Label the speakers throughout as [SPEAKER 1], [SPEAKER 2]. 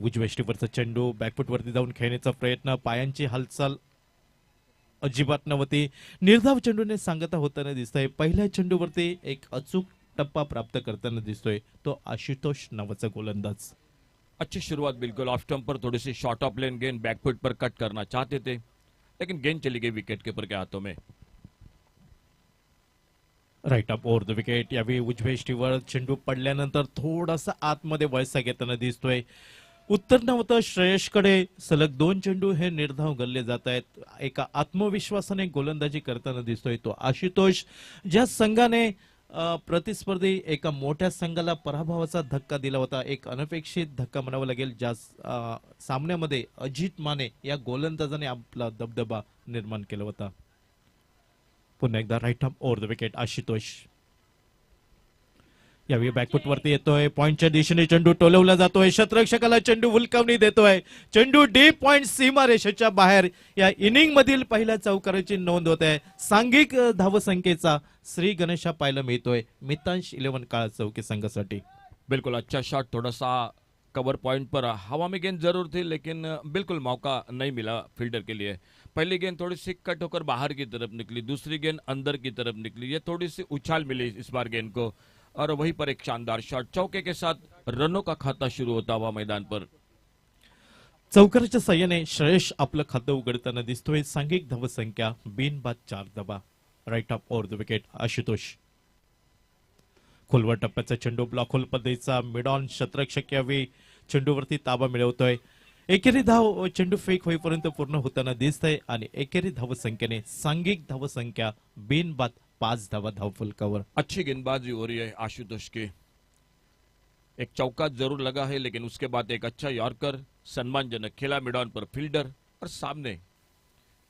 [SPEAKER 1] उजव्या ष्टीवरचा चेंडू बॅकफुटवरती जाऊन खेळण्याचा प्रयत्न, पायांची हालचाल अजिबात नव्हती. निर्धाव चेंडूने सांगता होताना दिसतंय. पहिल्या चेंडूवरती एक अचूक टप्पा प्राप्त करताना दिसतोय तो आशुतोष नावाचा गोलंदाज.
[SPEAKER 2] अच्छी शुरुआत बिल्कुल ऑफ स्टंप पर थोड़ी सी शॉर्ट ऑफ लेन गेंद बैकफुट पर कट करना चाहते थे लेकिन गेंद चली गई विकेट कीपर के हाथों में.
[SPEAKER 1] Right up over the wicket. यावेळी उजव्या ष्टीवर चेंडू पडल्यानंतर थोडासा आतमध्ये वळसा घेताना दिसतोय. उत्तर नव्हतं श्रेयसकडे. सलग 2 चेंडू हे निर्धाव गल्ले जात आहेत. एका आत्मविश्वासाने गोलंदाजी करताना दिसतोय तो आशुतोष. ज्या संघाने प्रतिस्पर्धी एका मोठ्या संघाला पराभवाचा धक्का दिला होता, एक अनपेक्षित धक्का म्हणावा लागेल, ज्या सामन्यामध्ये अजित माने या गोलंदाजाने आपला दबदबा निर्माण केला होता. पुन्हा एकदा right arm over the wicket Ashutosh. यावेळी बॅकफुट वरती येतोय. पॉइंटच्या दिशेने चेंडू टोलवला जातोय. शतरक्षकाला चेंडू हुलकावणी देतोय. चेंडू डीप पॉइंट सीमारेषेच्या बाहेर. या इनिंग मधील पहिल्या चौकाराची नोंद होत आहे. सांघिक धावसंख्येचा श्री गणेशा पाहायला मिळतोय मितांश 11 काळा चौकी संघासाठी.
[SPEAKER 2] बिल्कुल अच्छा शॉट, थोड़ा सा कवर पॉइंट पर हवा में गेंद जरूर थी लेकिन बिल्कुल मौका नहीं मिला फील्डर के लिए. पहली गेंद थोड़ी सी कट होकर बाहर की तरफ निकली, दूसरी गेंद अंदर की तरफ निकली. ये थोड़ी सी उछाल मिली इस बार गेंद को और वहीं पर एक शानदार शॉट. चौके के साथ रनों का खाता शुरू होता हुआ मैदान पर.
[SPEAKER 1] चौकाराच्या साह्याने श्रेयस आपलं खातं उघडताना दिसतोय. सांघिक धावसंख्या बिनबाद 4 धावा. Right up over the wicket Ashutosh. खोलवर टप्प्याचा चेंडू ब्लॉक होल पद्धतीचा मिड ऑन. शतरक्षक यावेळी चेंडूवरती ताबा मिळवतोय. एकेरी धाव चेंडू फेक होईपर्यंत पूर्ण होताना दिसतंय आणि एकेरी धावसंख्येने सांघिक धावसंख्या बिनबाद 5 धावा धावफलकावर.
[SPEAKER 2] अच्छी गेंदबाजी हो रही है आशुतोष की. एक चौका जरूर लगा है लेकिन उसके बाद एक अच्छा यॉर्कर, सम्मानजनक खेला मिड ऑन पर फील्डर और सामने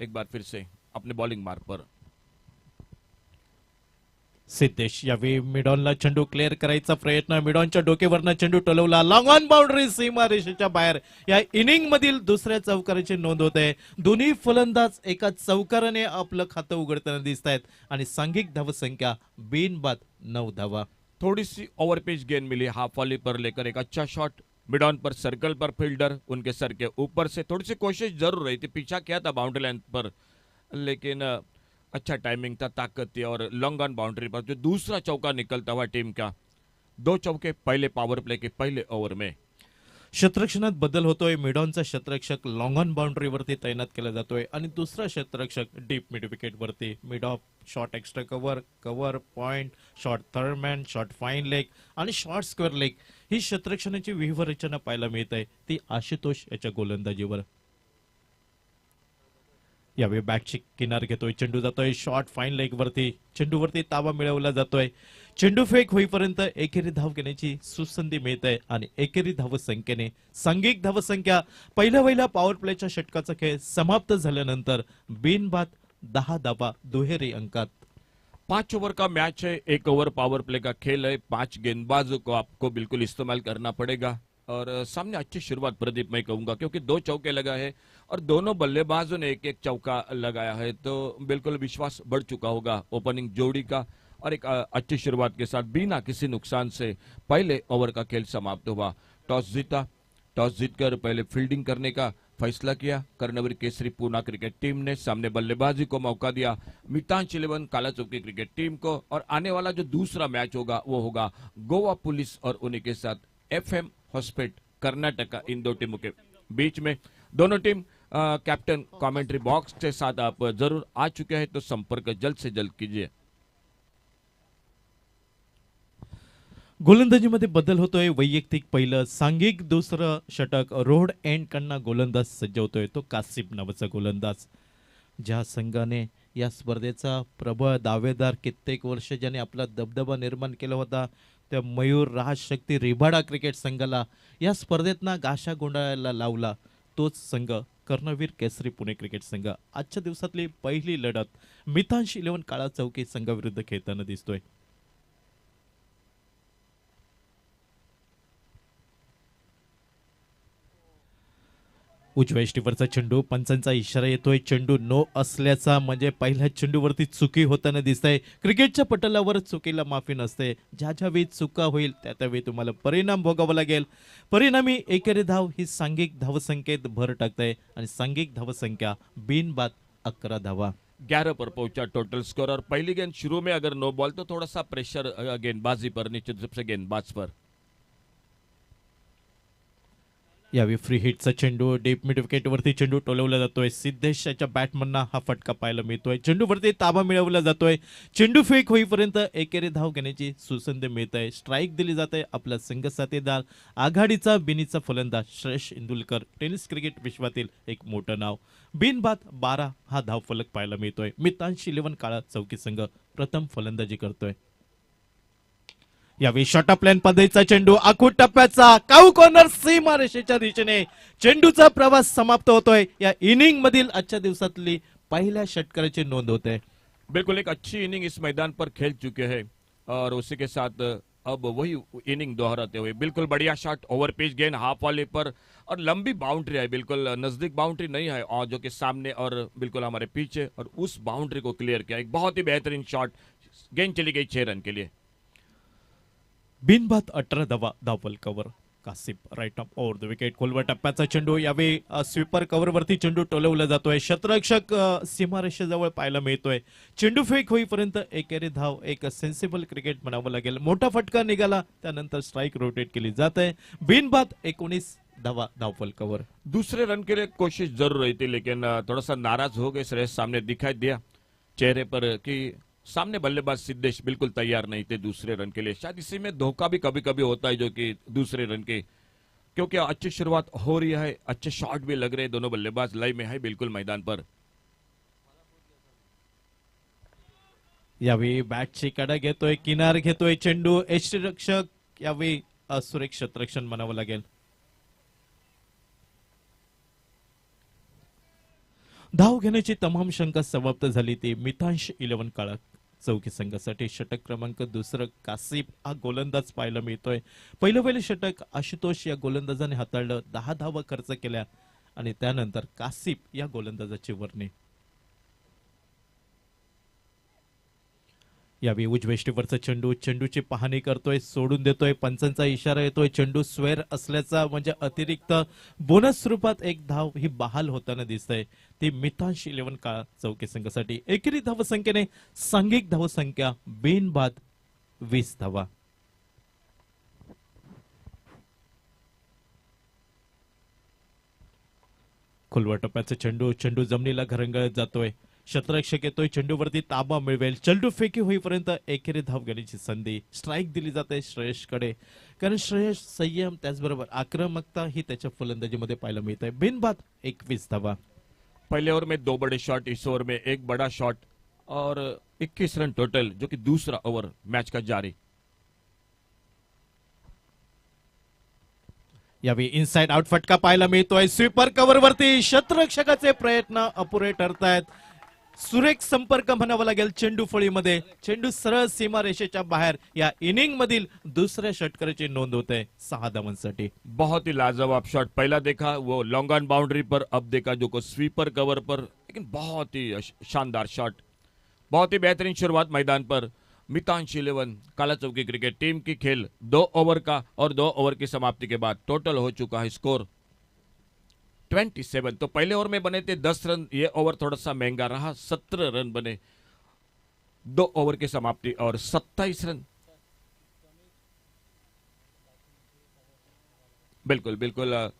[SPEAKER 2] एक बार फिर से अपने बॉलिंग मार्ग पर.
[SPEAKER 1] सिद्धेश यावेळी मिडॉनला चेंडू क्लिअर करायचा प्रयत्न. मिडॉनच्या डोकेवरनं चेंडू टोलवला. लॉंग ऑन बाउंड्री सीमारेषेच्या बाहेर. या इनिंग मधील दुसऱ्या चौकाराची नोंद होत आहे. दोन्ही फलंदाज एका चौकाराने आपलं खातं उघडताना दिसत आहेत आणि सांघिक धावसंख्या बिनबाद 9 धावा.
[SPEAKER 2] थोड़ी सी ओवरपिच गेंद मिली हाफ वॉली पर लेकर एक अच्छा शॉट मिड ऑन पर सर्कल पर फील्डर उनके सर के ऊपर से. थोड़ी सी कोशिश जरूर रही थी, पीछा किया था बाउंड्री लाइन पर लेकिन अच्छा टाइमिंग था, ताकत थी और लॉन्ग ऑन बाउंड्री पर जो दूसरा चौका निकलता हुआ टीम का. 2 चौके पहले पावर प्ले के पहले ओव्हर में.
[SPEAKER 1] क्षेत्ररक्षणात बदल होतोय. मिडॉनचा क्षेत्ररक्षक लॉंग ऑन बाउंड्रीवरती तैनात केला जातोय आणि दुसरा क्षेत्ररक्षक डीप मिड विकेट वरती. Mid of short extra cover, cover point, short third man, short fine leg आणि शॉर्ट स्क्वेअर लेग ही क्षेत्ररक्षणाची व्यूहरचना पाहायला मिळत आहे ती आशुतोष याच्या गोलंदाजीवर. यावेळी बॅकची किनार घेतोय. चेंडू जातोय शॉर्ट फाईन लेग वरती. चेंडूवरती ताबा मिळवला जातोय. चेंडू फेक होईपर्यंत एकेरी धाव घेण्याची सुसंधी मिळत आहे आणि एकेरी धावसंख्येने सांघिक धावसंख्या पहिल्या पॉवर प्लेच्या षटकाचा खेळ समाप्त झाल्यानंतर बिनबाद 10 धावा दुहेरी अंकात.
[SPEAKER 2] 5 ओवर का मैच है, 1 ओवर पावर प्ले का खेल है. 5 गेंदबाजों को आपको बिल्कुल इस्तेमाल करना पड़ेगा और सामने अच्छी शुरुआत प्रदीप मैं कहूंगा क्योंकि 2 चौके लगा है और दोनों बल्लेबाजों ने एक एक चौका लगाया है तो बिल्कुल विश्वास बढ़ चुका होगा ओपनिंग जोड़ी का. और एक अच्छी शुरुआत के साथ बिना किसी नुकसान से पहले ओवर का खेल समाप्त हुआ. टॉस जीता, टॉस जीतकर पहले फील्डिंग करने का फैसला किया कर्णवीर केसरी पूना क्रिकेट टीम ने. सामने बल्लेबाजी को मौका दिया मितांश 11 काला चौकी क्रिकेट टीम को. और आने वाला जो दूसरा मैच होगा वो होगा गोवा पुलिस और उन्हीं के साथ FM हॉस्पेट कर्नाटका. इन 2 टीमों के बीच में दोनों टीम कैप्टन कमेंट्री बॉक्स के साथ आप जरूर आ चुके हैं तो संपर्क जल्द से जल्द कीजिए.
[SPEAKER 1] गोलंदाजीमध्ये बदल होतोय. वैयक्तिक पहिलं, सांघिक दुसरं षटक. रोड एंड कडनं गोलंदाज सज्जवतोय तो कासिफ नावाचा गोलंदाज. ज्या संघाने या स्पर्धेचा प्रबळ दावेदार कित्येक वर्ष ज्याने आपला दबदबा निर्माण केला होता त्या मयूर राजशक्ती रिबाडा क्रिकेट संघाला या स्पर्धेतना गाशा गोंधळायला लावला तोच संघ कर्णवीर केसरी पुणे क्रिकेट संघ. आजच्या दिवसातली पहिली लढत मितांश 11 काळा चौकी संघाविरुद्ध खेळताना दिसतोय. उजव्या इष्टीवरचा चेंडू, पंचांचा इशारा येतोय, चेंडू नो असल्याचा, म्हणजे पहिल्या चेंडूवरती चुकी होताना दिसतंय. क्रिकेटच्या पटलावर चुकीला माफी नसते. ज्या ज्या वेळी चुका होईल त्या त्यावेळी तुम्हाला परिणाम भोगावा लागेल. परिणामी एकेरी धाव ही सांघिक धावसंख्येत भर टाकते आणि सांघिक धावसंख्या बिनबाद 11 धावा.
[SPEAKER 2] 11 पर पहुंचा टोटल स्कोर। और पहली गेंद शुरू में अगर नो बॉल तो थोड़ा सा प्रेशर गेंदबाजी पर, निश्चित रूप से गेंदबाज पर।
[SPEAKER 1] यावेळी फ्री हिटचा चेंडू, डीप मिड विकेटवरती चेंडू टोलवला जातोय. सिद्धेश याच्या बॅटमनना हा फटका पाहायला मिळतोय. चेंडूवरती ताबा मिळवला जातोय. चेंडू फेक होईपर्यंत एकेरी धाव घेण्याची सुसंधी मिळते. स्ट्राईक दिली जाते. आपला संघ साथीदार आघाडीचा बिनीचा फलंदाज श्रेयस इंदुलकर, टेनिस क्रिकेट विश्वातील एक मोठं नाव. बिनबाद 12 हा धाव फलक पाहायला मिळतोय. मितांश 11 काळा चौकी संघ प्रथम फलंदाजी करतोय. यावेळी शॉर्ट प्लॅन पद्धतीचा चेंडू, आखूड टप्प्याचा काऊ कॉर्नर, सीमा रेषेच्या दिशेने चेंडूचा प्रवास समाप्त होतोय. या इनिंग मधील आजच्या दिवसातली पहिल्या षटकाराची नोंद होते.
[SPEAKER 2] बिल्कुल एक अच्छी इनिंग इस मैदान पर खेल चुके हैं और उसी के साथ अब वही इनिंग दोहराते हुए बिल्कुल बढ़िया शॉट, ओवर पिच गेंद हाफ वाले पर और लंबी बाउंड्री है, बिल्कुल नजदीक बाउंड्री नहीं है और जो कि सामने और बिल्कुल हमारे पीछे, और उस बाउंड्री को क्लियर किया। एक बहुत ही बेहतरीन शॉट, गेंद चली गई 6 रन के लिए।
[SPEAKER 1] बिनबाद 18 धावा, धावफल cover. Kashif right up over the wicket. खोलवर टप्प्याचा चेंडू, यावेळी स्वीपर कव्हरवरती चेंडू टोलवला जातोय. क्षेत्ररक्षक सीमारेषेजवळ पाहायला मिळतोय. चेंडू फेक होईपर्यंत एकेरी धाव एक सेन्सिबल क्रिकेट म्हणावं लागेल. मोठा फटका निघाला, त्यानंतर स्ट्राईक रोटेट केली जाते. बिनबाद 19 धावा, धावफल कव्हर.
[SPEAKER 2] दूसरे रन के लिए कोशिश जरूर रही थी, लेकिन थोड़ा सा नाराज हो गए श्रेयस। सामने दिखाई दिया चेहरे पर कि सामने बल्लेबाज सिद्धेश बिल्कुल तैयार नहीं थे दूसरे रन के लिए। शायद इसी में धोखा भी कभी कभी होता है, जो कि दूसरे रन के, क्योंकि अच्छी शुरुआत हो रही है, अच्छे शॉट भी लग रहे हैं, दोनों बल्लेबाज लय में है बिल्कुल मैदान पर।
[SPEAKER 1] यावेळी बॅटची कडा घेतोय, किनार घेतोय चेंडू. यष्टीरक्षक यावेळी सुरक्षित रक्षण म्हणावं लागेल. धाव घेण्याची तमाम शंका समाप्त झाली. ती मितांश 11 काळा चौकी संघासाठी षटक क्रमांक दुसरं कासिफ हा गोलंदाज पाहायला मिळतोय. पहिलं षटक आशुतोष या गोलंदाजाने हाताळलं. 10 धावा खर्च केल्या आणि त्यानंतर कासिफ या गोलंदाजाची वर्णी. यावेळी उजव्या इष्टीवरचा चेंडू, चेंडूची पाहणी करतोय, सोडून देतोय. पंचांचा इशारा येतोय. चेंडू स्वेर असल्याचा, म्हणजे अतिरिक्त बोनस स्वरूपात एक धाव ही बहाल होताना दिसतंय. ती मितांश 11 काळा चौकी संघासाठी. एकेरी धावसंख्येने सांघिक धावसंख्या बिनबाद 20 धावा. खोलवर टप्प्याचा चेंडू, चेंडू जमिनीला घरंगळत जातोय. क्षेत्ररक्षक येतोय, चेंडूवरती ताबा मिळवेल. चेंडू फेकी होईपर्यंत एकेरी धाव घेण्याची संधी. स्ट्राईक दिली जाते श्रेयसकडे, कारण श्रेयस संयम त्याचबरोबर आक्रमकता ही त्याच्या फलंदाजीमध्ये पाहायला मिळते. बिनबाद 21 धावा.
[SPEAKER 2] पहले ओवर में 2 बड़े शॉट, इस ओवर में एक बड़ा शॉट और 21 रन टोटल, जो कि दूसरा ओवर मैच का जारी।
[SPEAKER 1] यावेळी इनसाइड आउट फटका पाहायला मिळतोय. स्वीपर कव्हरवरती क्षेत्ररक्षकाचे प्रयत्न अपुरे ठरतायत. सुरेख संपर्क म्हणावा लागेल चेंडू फळीमध्ये. चेंडू सरळ सीमा रेषेच्या बाहेर. या इनिंग मधील दुसऱ्या षटकाराची नोंद होते 6 धावांसाठी.
[SPEAKER 2] बहुत ही लाजवाब शॉट, पहला देखा वो लॉन्ग ऑन बाउंड्री पर, अब देखा जो को स्वीपर कवर पर, लेकिन बहुत ही शानदार शॉट, बहुत ही बेहतरीन शुरुआत मैदान पर। मितांश 11 काला चौकी क्रिकेट टीम की खेल 2 ओवर का, और 2 ओवर की समाप्ति के बाद टोटल हो चुका है स्कोर 27। तो पहले ओवर में बने थे 10 रन, ये ओवर थोड़ा सा महंगा रहा, 17 रन बने 2 ओवर की समाप्ति और 27 रन। बिल्कुल बिल्कुल,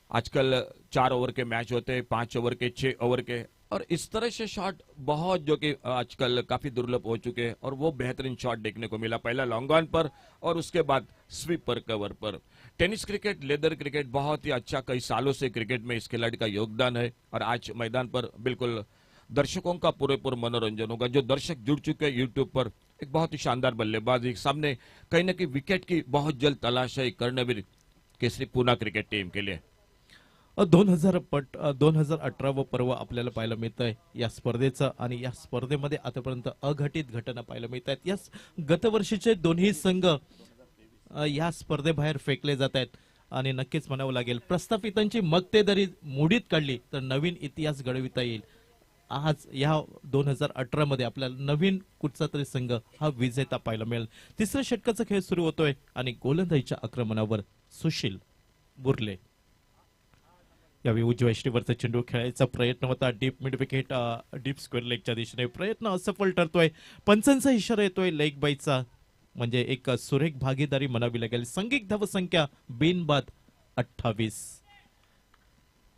[SPEAKER 2] आजकल 4 ओवर के मैच होते हैं, 5 ओवर के, 6 ओवर के, और इस तरह से शॉट बहुत, जो कि आजकल काफी दुर्लभ हो चुके हैं, और वो बेहतरीन शॉट देखने को मिला, पहला लॉन्ग ऑन पर और उसके बाद स्वीपर कवर पर। टेनिस क्रिकेट, लेदर क्रिकेट बहुत ही अच्छा, कई सालों से क्रिकेट में इस खिलाड़ी का योगदान है, और आज मैदान पर बिल्कुल दर्शकों का पूरेपूर मनोरंजन होगा। जो दर्शक जुड़ चुके हैं यूट्यूब पर, एक बहुत ही शानदार बल्लेबाजी सामने, कहीं ना कहीं विकेट की बहुत जल्द तलाश है कर्णवीर केसरी पूना क्रिकेट टीम के लिए।
[SPEAKER 1] 2018 पर्व आपल्याला पाहायला मिळत आहे या स्पर्धेचं, आणि या स्पर्धेमध्ये आतापर्यंत अघटित घटना पाहायला मिळत आहेत. या गतवर्षीचे दोन्ही संघ या स्पर्धेबाहेर फेकले जात आहेत. आणि नक्कीच म्हणावं लागेल प्रस्थापितांची मक्तेदारी मोडीत काढली तर नवीन इतिहास घडविता येईल. आज या 2018 मध्ये आपल्याला नवीन कुठचा तरी संघ हा विजेता पाहायला मिळेल. तिसऱ्या षटकाचा खेळ सुरू होतोय आणि गोलंदाजीच्या आक्रमणावर सुशील बुर्ले. यावेळी उजव्या यष्टीवरचा चेंडू खेळायचा प्रयत्न होता. Deep mid wicket deep square लेगच्या दिशेने प्रयत्न असफल ठरतोय. पंचांचा इशारा येतोय लेग बाईचा, म्हणजे एक सुरेख भागीदारी म्हणावी लागेल. संघिक धावसंख्या बिनबाद 28.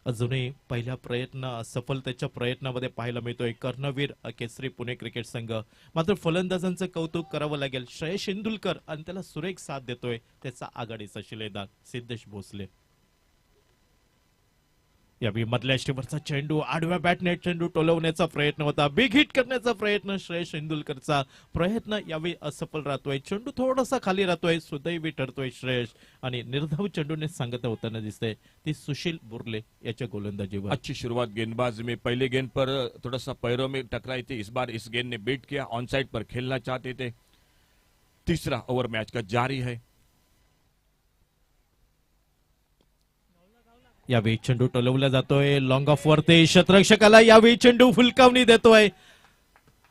[SPEAKER 1] अजूनही पहिल्या प्रयत्न सफलतेच्या प्रयत्नामध्ये पाहायला मिळतोय कर्णवीर केसरी पुणे क्रिकेट संघ. मात्र फलंदाजांचं कौतुक करावं लागेल. श्रेयस इंदुलकर आणि त्याला सुरेख साथ देतोय त्याचा आघाडीचा शिलेदार सिद्धेश भोसले. यावेळी मधल्या यष्टीवरचा चेंडू आडव्या बॅटने चेंडू टोलवण्याचा प्रयत्न होता. बिग हिट करण्याचा प्रयत्न श्रेयस इंदुलकरचा प्रयत्न यावेळी असफल राहतोय. चेंडू थोडासा खाली राहतोय. सुदैवी ठरतोय श्रेयस आणि निर्धाव चेंडूने सांगता होताना दिसतंय ती सुशील बुर्ले याच्या गोलंदाजीवर.
[SPEAKER 2] अच्छी शुरुआत गेंदबाज में, पहले गेंद पर थोड़ा सा पैरों में टकराई थी, इस बार इस गेंद ने बीट किया, ऑन साइड पर खेलना चाहते थे. तीसरा ओवर मैच का जारी है.
[SPEAKER 1] यावेळी चेंडू टोलवला जातोय लॉंग ऑफ वरती. क्षेत्ररक्षकाला यावेळी चेंडू फुलकावणी देतोय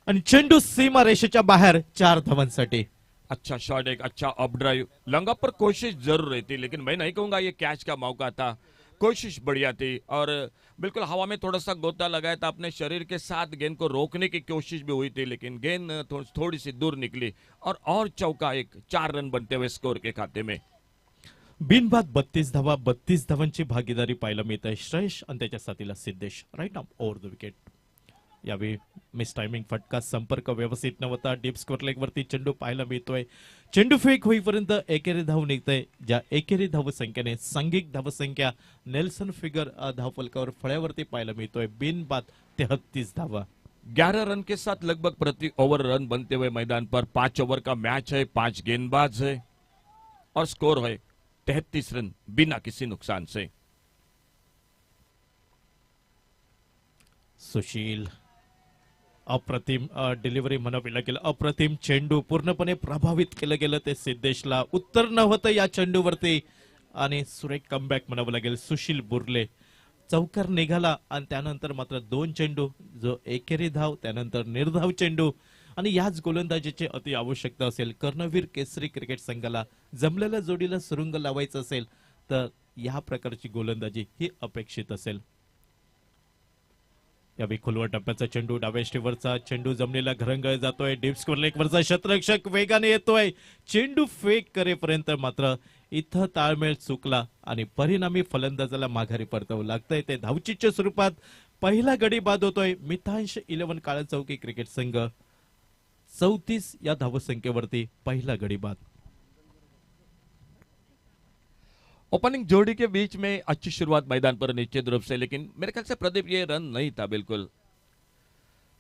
[SPEAKER 1] आणि चेंडू सीमा रेषेच्या बाहेर 4 धावांसाठी.
[SPEAKER 2] अच्छा शॉट, एक अच्छा अप ड्राइव. लंगा पर कोशिश जरूर रहती, लेकिन मैं नहीं कहूंगा ये कैच का मौका था. कोशिश बढ़िया थी और बिल्कुल हवा में थोड़ा सा गोता लगाया था. अपने शरीर के साथ गेंद को रोकने की कोशिश भी हुई थी, लेकिन गेंद थोड़ी सी दूर निकली और चौका. एक 4 रन बनते हुए स्कोर के खाते में.
[SPEAKER 1] बिनबाद 32 धावा. 32 धावांची भागीदारी पाहायला मिळत आहे. श्रेयस आणि त्याच्या साथीला सिद्धेश राईट नाम ओव्हर द विकेट. यावेळी मिस टायमिंग फटका, संपर्क व्यवस्थित नव्हता. डीप स्क्वेअर लेग वरती चेंडू पाहायला मिळतोय. चेंडू फेक होईपर्यंत एकेरी धाव निघतंय. ज्या एकेरी धावसंख्येने सांघिक धावसंख्या नेल्सन फिगर धावफलकावर फळ्यावरती पाहायला मिळतोय. बिनबाद 33 धावा.
[SPEAKER 2] 11 रन के साथ लगभग प्रति ओवर रन बनते हुए मैदान पर. 5 ओवर का मैच है, 5 गेंदबाज है और स्कोर है 33 रन बिना किसी नुकसान से.
[SPEAKER 1] सुशील अप्रतिम डिलिव्हरी म्हणावी लागेल. अप्रतिम चेंडू पूर्णपणे प्रभावित केलं गेलं ते सिद्धेशला. उत्तर नव्हतं या चेंडूवरती आणि सुरेख कमबॅक म्हणावं लागेल. सुशील बुर्ले चौकार निघाला आणि त्यानंतर मात्र 2 चेंडू, जो एकेरी धाव त्यानंतर निर्धाव चेंडू आणि याच गोलंदाजीची अति आवश्यकता असेल. कर्णवीर केसरी क्रिकेट संघाला जमलेल्या जोडीला सुरुंग लावायचं असेल तर या प्रकारची गोलंदाजी ही अपेक्षित असेल. यावेळी खोलवर टप्प्याचा चेंडू, डाव्या यष्टीवरचा चेंडू जमिनीला घरंगळ जातोय. डीप स्क्वेअर लेगवरचा क्षेत्ररक्षक वेगाने येतोय. चेंडू फेक करेपर्यंत मात्र इथं ताळमेळ चुकला आणि परिणामी फलंदाजाला माघारी परतावं लागतंय. ते धावचीच्या स्वरूपात पहिला गडी बाद होतोय. मिथांश 11 काळा चौकी क्रिकेट संघ 34 या धावसंख्येवरती पहिला गडी बाद.
[SPEAKER 2] ओपनिंग जोड़ी के बीच में अच्छी शुरुआत मैदान पर निश्चित रूप से, लेकिन मेरे ख्याल से प्रदीप ये रन नहीं था बिल्कुल,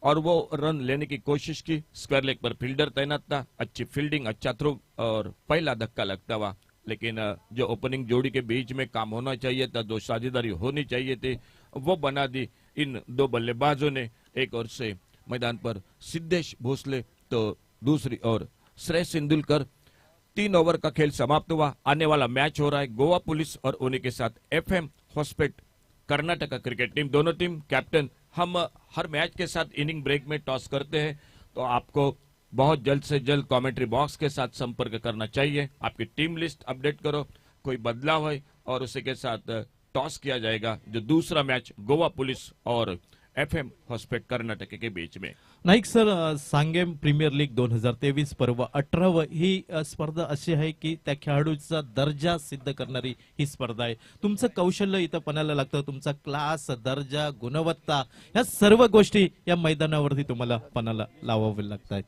[SPEAKER 2] और वो रन लेने की कोशिश की. स्क्वायर लेग पर फील्डर तैनात था. अच्छी फील्डिंग, अच्छा थ्रो और पहला धक्का लगता हुआ. लेकिन जो ओपनिंग जोड़ी के बीच में काम होना चाहिए था, जो साझेदारी होनी चाहिए थी, वो बना दी इन 2 बल्लेबाजों ने. एक ओर से मैदान पर सिद्धेश भोसले तो दूसरी ओर श्रेयस इंदुलकर. 3 ओवर का खेल समाप्त हुआ. आने वाला मैच हो रहा है गोवा पुलिस और उन्हीं के साथ FM Hospet Karnataka cricket team. दोनों टीम कैप्टन हम हर मैच के साथ इनिंग ब्रेक में टॉस करते हैं, तो आपको बहुत जल्द से जल्द कमेंट्री बॉक्स के साथ संपर्क करना चाहिए. आपकी टीम लिस्ट अपडेट करो, कोई बदलाव है और उसी के साथ टॉस किया जाएगा. जो दूसरा मैच गोवा पुलिस और एफएम हॉस्पेट कर्नाटक के बीच में.
[SPEAKER 1] Naik sir, Sanguem premier league 2023 पर्व 18 ही स्पर्धा अशी आहे की त्या खेळाडूचा दर्जा सिद्ध करणारी ही स्पर्धा आहे. तुमचं कौशल्य इथं पणाला लागतं. तुमचा क्लास, दर्जा, गुणवत्ता या सर्व गोष्टी या मैदानावरती तुम्हाला पणाला लावावे लागतात.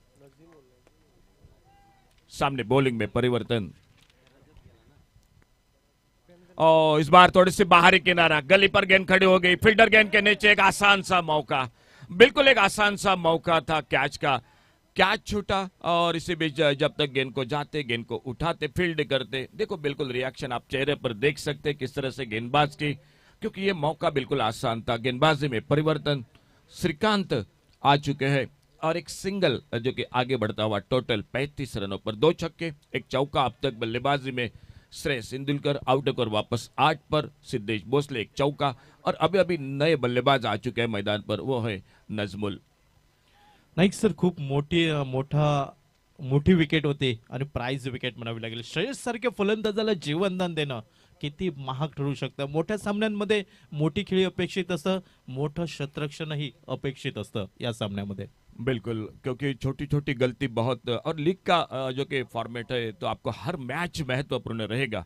[SPEAKER 2] सामने बॉलिंग में परिवर्तन. इस बार थोड़ी सी बाहरी किनारा, गली पर गेंद खड़ी हो गई. फील्डर गेंद के नीचे एक आसान सा मौका, बिल्कुल एक आसान सा मौका था कैच का. कैच छूटा और इसी बीच जब तक गेंद को जाते, गेंद को उठाते, फील्ड करते, देखो बिल्कुल रिएक्शन आप चेहरे पर देख सकते किस तरह से गेंदबाज की, क्योंकि ये मौका बिल्कुल आसान था. गेंदबाजी में परिवर्तन. श्रीकांत आ चुके हैं और एक सिंगल जो कि आगे बढ़ता हुआ. टोटल 35 रनों पर 2 छक्के, 1 चौका अब तक बल्लेबाजी में श्रेयस इंदुलकर आउट होकर वापस 8 पर, सिद्धेश भोसले एक चौका और अभी अभी नए बल्लेबाज आ चुके हैं मैदान पर, वो है नजमुल।
[SPEAKER 1] नाईक सर, खूप मोठी विकेट होती आणि प्राइज विकेट म्हणावी लागेल. श्रेयस सारख्या फलंदाजाला जीवनदान देणं किती महाग ठरू शकतं. मोठ्या सामन्यांमध्ये मोठी खेळी अपेक्षित असतं, मोठं शतरक्षणही अपेक्षित असतं या सामन्यामध्ये.
[SPEAKER 2] बिल्कुल, क्योंकि छोटी छोटी गलती बहुत, और लीग का जो कि फॉर्मेट है तो आपको हर मैच महत्वपूर्ण रहेगा।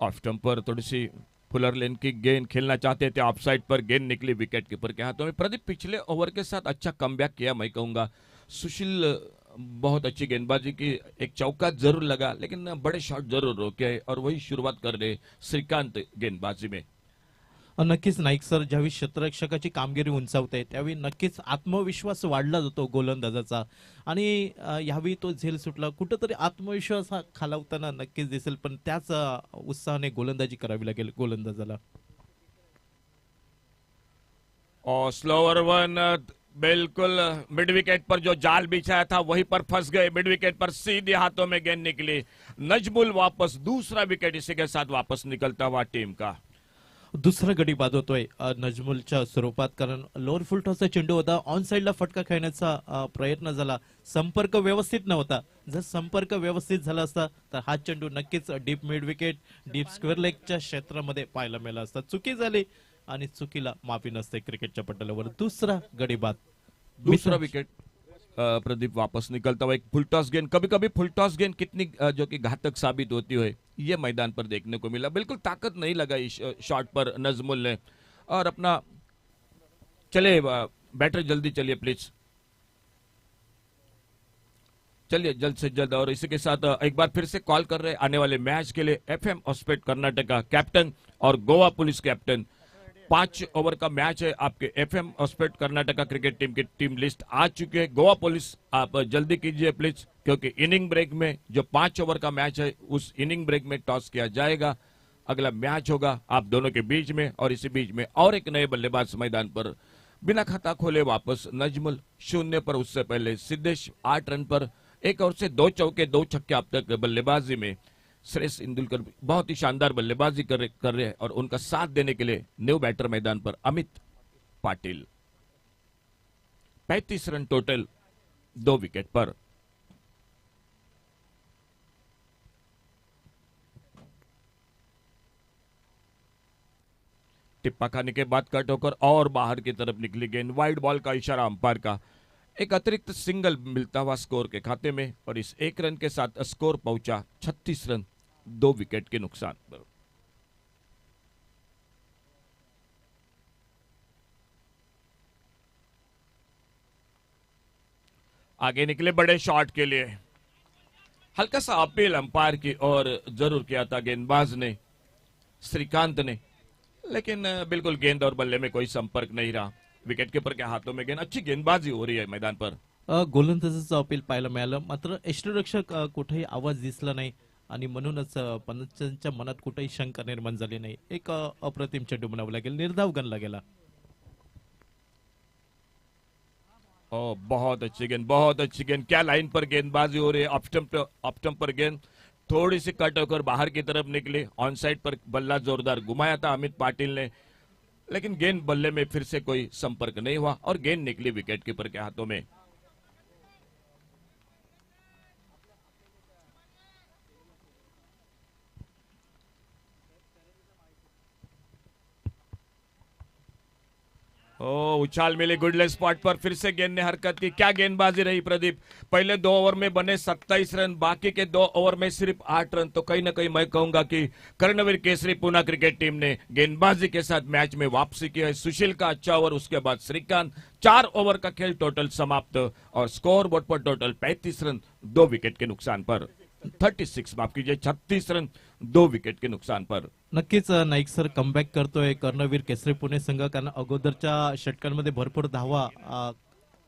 [SPEAKER 2] ऑफ स्टंप पर थोड़ी सी फुलर लेन की गेंद खेलना चाहते थे, ऑफ साइड पर गेंद निकली विकेट कीपर के हाथों में। प्रदीप पिछले ओवर के साथ अच्छा कमबैक किया मैं कहूंगा। सुशील बहुत अच्छी गेंदबाजी की, एक चौका जरूर लगा लेकिन बड़े शॉट जरूर रोके और वही शुरुआत कर रहे श्रीकांत गेंदबाजी में।
[SPEAKER 1] नक्कीच नाईक सर, ज्यावेळी क्षेत्ररक्षकाची कामगिरी उंचावते त्यावेळी नक्कीच आत्मविश्वास वाढला जातो गोलंदाजाचा. आणि यावेळी तो झेल सुटला, कुठंतरी आत्मविश्वास हा खालावताना नक्कीच दिसेल, पण त्याच उत्साहाने गोलंदाजी करावी लागेल गोलंदाजाला.
[SPEAKER 2] और स्लोअर वन, बिल्कुल मिड विकेट पर जो जाल बिछाया था वहीं पर फंस गए। मिड विकेट पर सीधे हाथों में गेंद निकली। नजमुल वापस, दूसरा विकेट इसी के साथ वापस निकलता हुआ टीम का।
[SPEAKER 1] दुसरा गडी बाद होतोय नजमुलच्या स्वरूपात, कारण लोअर फुल टॉसचा चेंडू होता, ऑन साइडला फटका खेळण्याचा प्रयत्न झाला, संपर्क व्यवस्थित नव्हता. जर संपर्क व्यवस्थित झाला असता तर हा चेंडू नक्कीच deep mid wicket, deep square लेगच्या क्षेत्रामध्ये पाहायला मिळाला असता. चुकी झाली आणि चुकीला माफी नसते क्रिकेटच्या पटलावर. दुसरा गडी बाद.
[SPEAKER 2] दूसरा विकेट प्रदीप वापस निकलता हुआ। एक फुल टॉस गेंद, कभी कभी फुल टॉस गेंद कितनी जो कि घातक साबित होती है ये मैदान पर देखने को मिला। बिल्कुल ताकत नहीं लगा इस शॉट पर नजमुल ने, और अपना चले बैटर जल्दी चलिए प्लीज, चलिए जल्द से जल्द। और इसी के साथ एक बार फिर से कॉल कर रहे आने वाले मैच के लिए एफएम हॉस्पिटल कर्नाटका कैप्टन और गोवा पुलिस कैप्टन। 5 ओवर का मैच है। आपके FM hospital Karnataka cricket team की टीम लिस्ट आ चुकी है। गोवा पुलिस आप जल्दी कीजिए प्लीज, क्योंकि इनिंग ब्रेक में जो 5 ओवर का मैच है उस इनिंग ब्रेक में टॉस किया जाएगा। अगला मैच होगा आप दोनों के बीच में, और इसी बीच में और एक नए बल्लेबाज मैदान पर बिना खाता खोले वापस। नजमुल 0 पर, उससे पहले सिद्धेश 8 रन पर, 1 ओवर से 2 चौके 2 छक्के अब तक बल्लेबाजी में। श्रेयस इंदुलकर बहुत ही शानदार बल्लेबाजी कर रहे हैं, और उनका साथ देने के लिए न्यू बैटर मैदान पर Amit Patil. 35 run total 2 wicket पर। टिप्पा खाने के बाद कट होकर और बाहर की तरफ निकली गेंद, वाइड बॉल का इशारा अंपायर का। एक अतिरिक्त सिंगल मिलता हुआ स्कोर के खाते में, और इस 1 रन के साथ स्कोर पहुंचा 36 रन 2 विकेट के नुकसान पर। आगे निकले बड़े शॉट के लिए, हल्का सा अपील अंपायर की और जरूर किया था गेंदबाज ने, श्रीकांत ने, लेकिन बिल्कुल गेंद और बल्ले में कोई संपर्क नहीं रहा। विकेट कीपर के हाथों में गेंद, अच्छी गेंदबाजी हो रही है मैदान पर।
[SPEAKER 1] गोलंदाजाचं अपील पाहायला मिळालं, मात्र यष्टिरक्षक कुठेही आवाज दिसला नाही आणि म्हणूनच पंचांच्या मनात कुठेही शंका निर्माण झाली नाही. एक अप्रतिम चेंडू म्हणावं लागेल, निर्धाव गणला गेला.
[SPEAKER 2] बहुत अच्छी गेंद, बहुत अच्छी गेंद, क्या लाइन पर गेंदबाजी हो रही है। ऑफ स्टंप पर गेंद थोड़ी सी कट होकर बाहर की तरफ निकली। ऑन साइड पर बल्ला जोरदार घुमाया था अमित पाटिल ने, लेकिन गेंद बल्ले में फिर से कोई संपर्क नहीं हुआ और गेंद निकली विकेट कीपर के हाथों में। उछाल मिली गुडले स्पॉट पर, फिर से गेंद ने हरकत की। क्या गेंदबाजी रही प्रदीप। पहले 2 ओवर में बने 27 रन, बाकी के 2 ओवर में सिर्फ 8 रन। तो कहीं ना कहीं मैं कहूंगा कि कर्णवीर केसरी पुणे क्रिकेट टीम ने गेंदबाजी के साथ मैच में वापसी की है। सुशील का अच्छा ओवर, उसके बाद श्रीकांत। 4 ओवर का खेल टोटल समाप्त, और स्कोर बोर्ड पर टोटल 35 रन 2 विकेट के नुकसान पर। 36 माफ कीजिए, 36 रन 2 विकेट के नुकसान पर।
[SPEAKER 1] नक्कीच नाईक सर कमबॅक करतोय कर्णवीर केसरी पुणे संघ, कारण अगोदरच्या षटकांमध्ये भरपूर धावा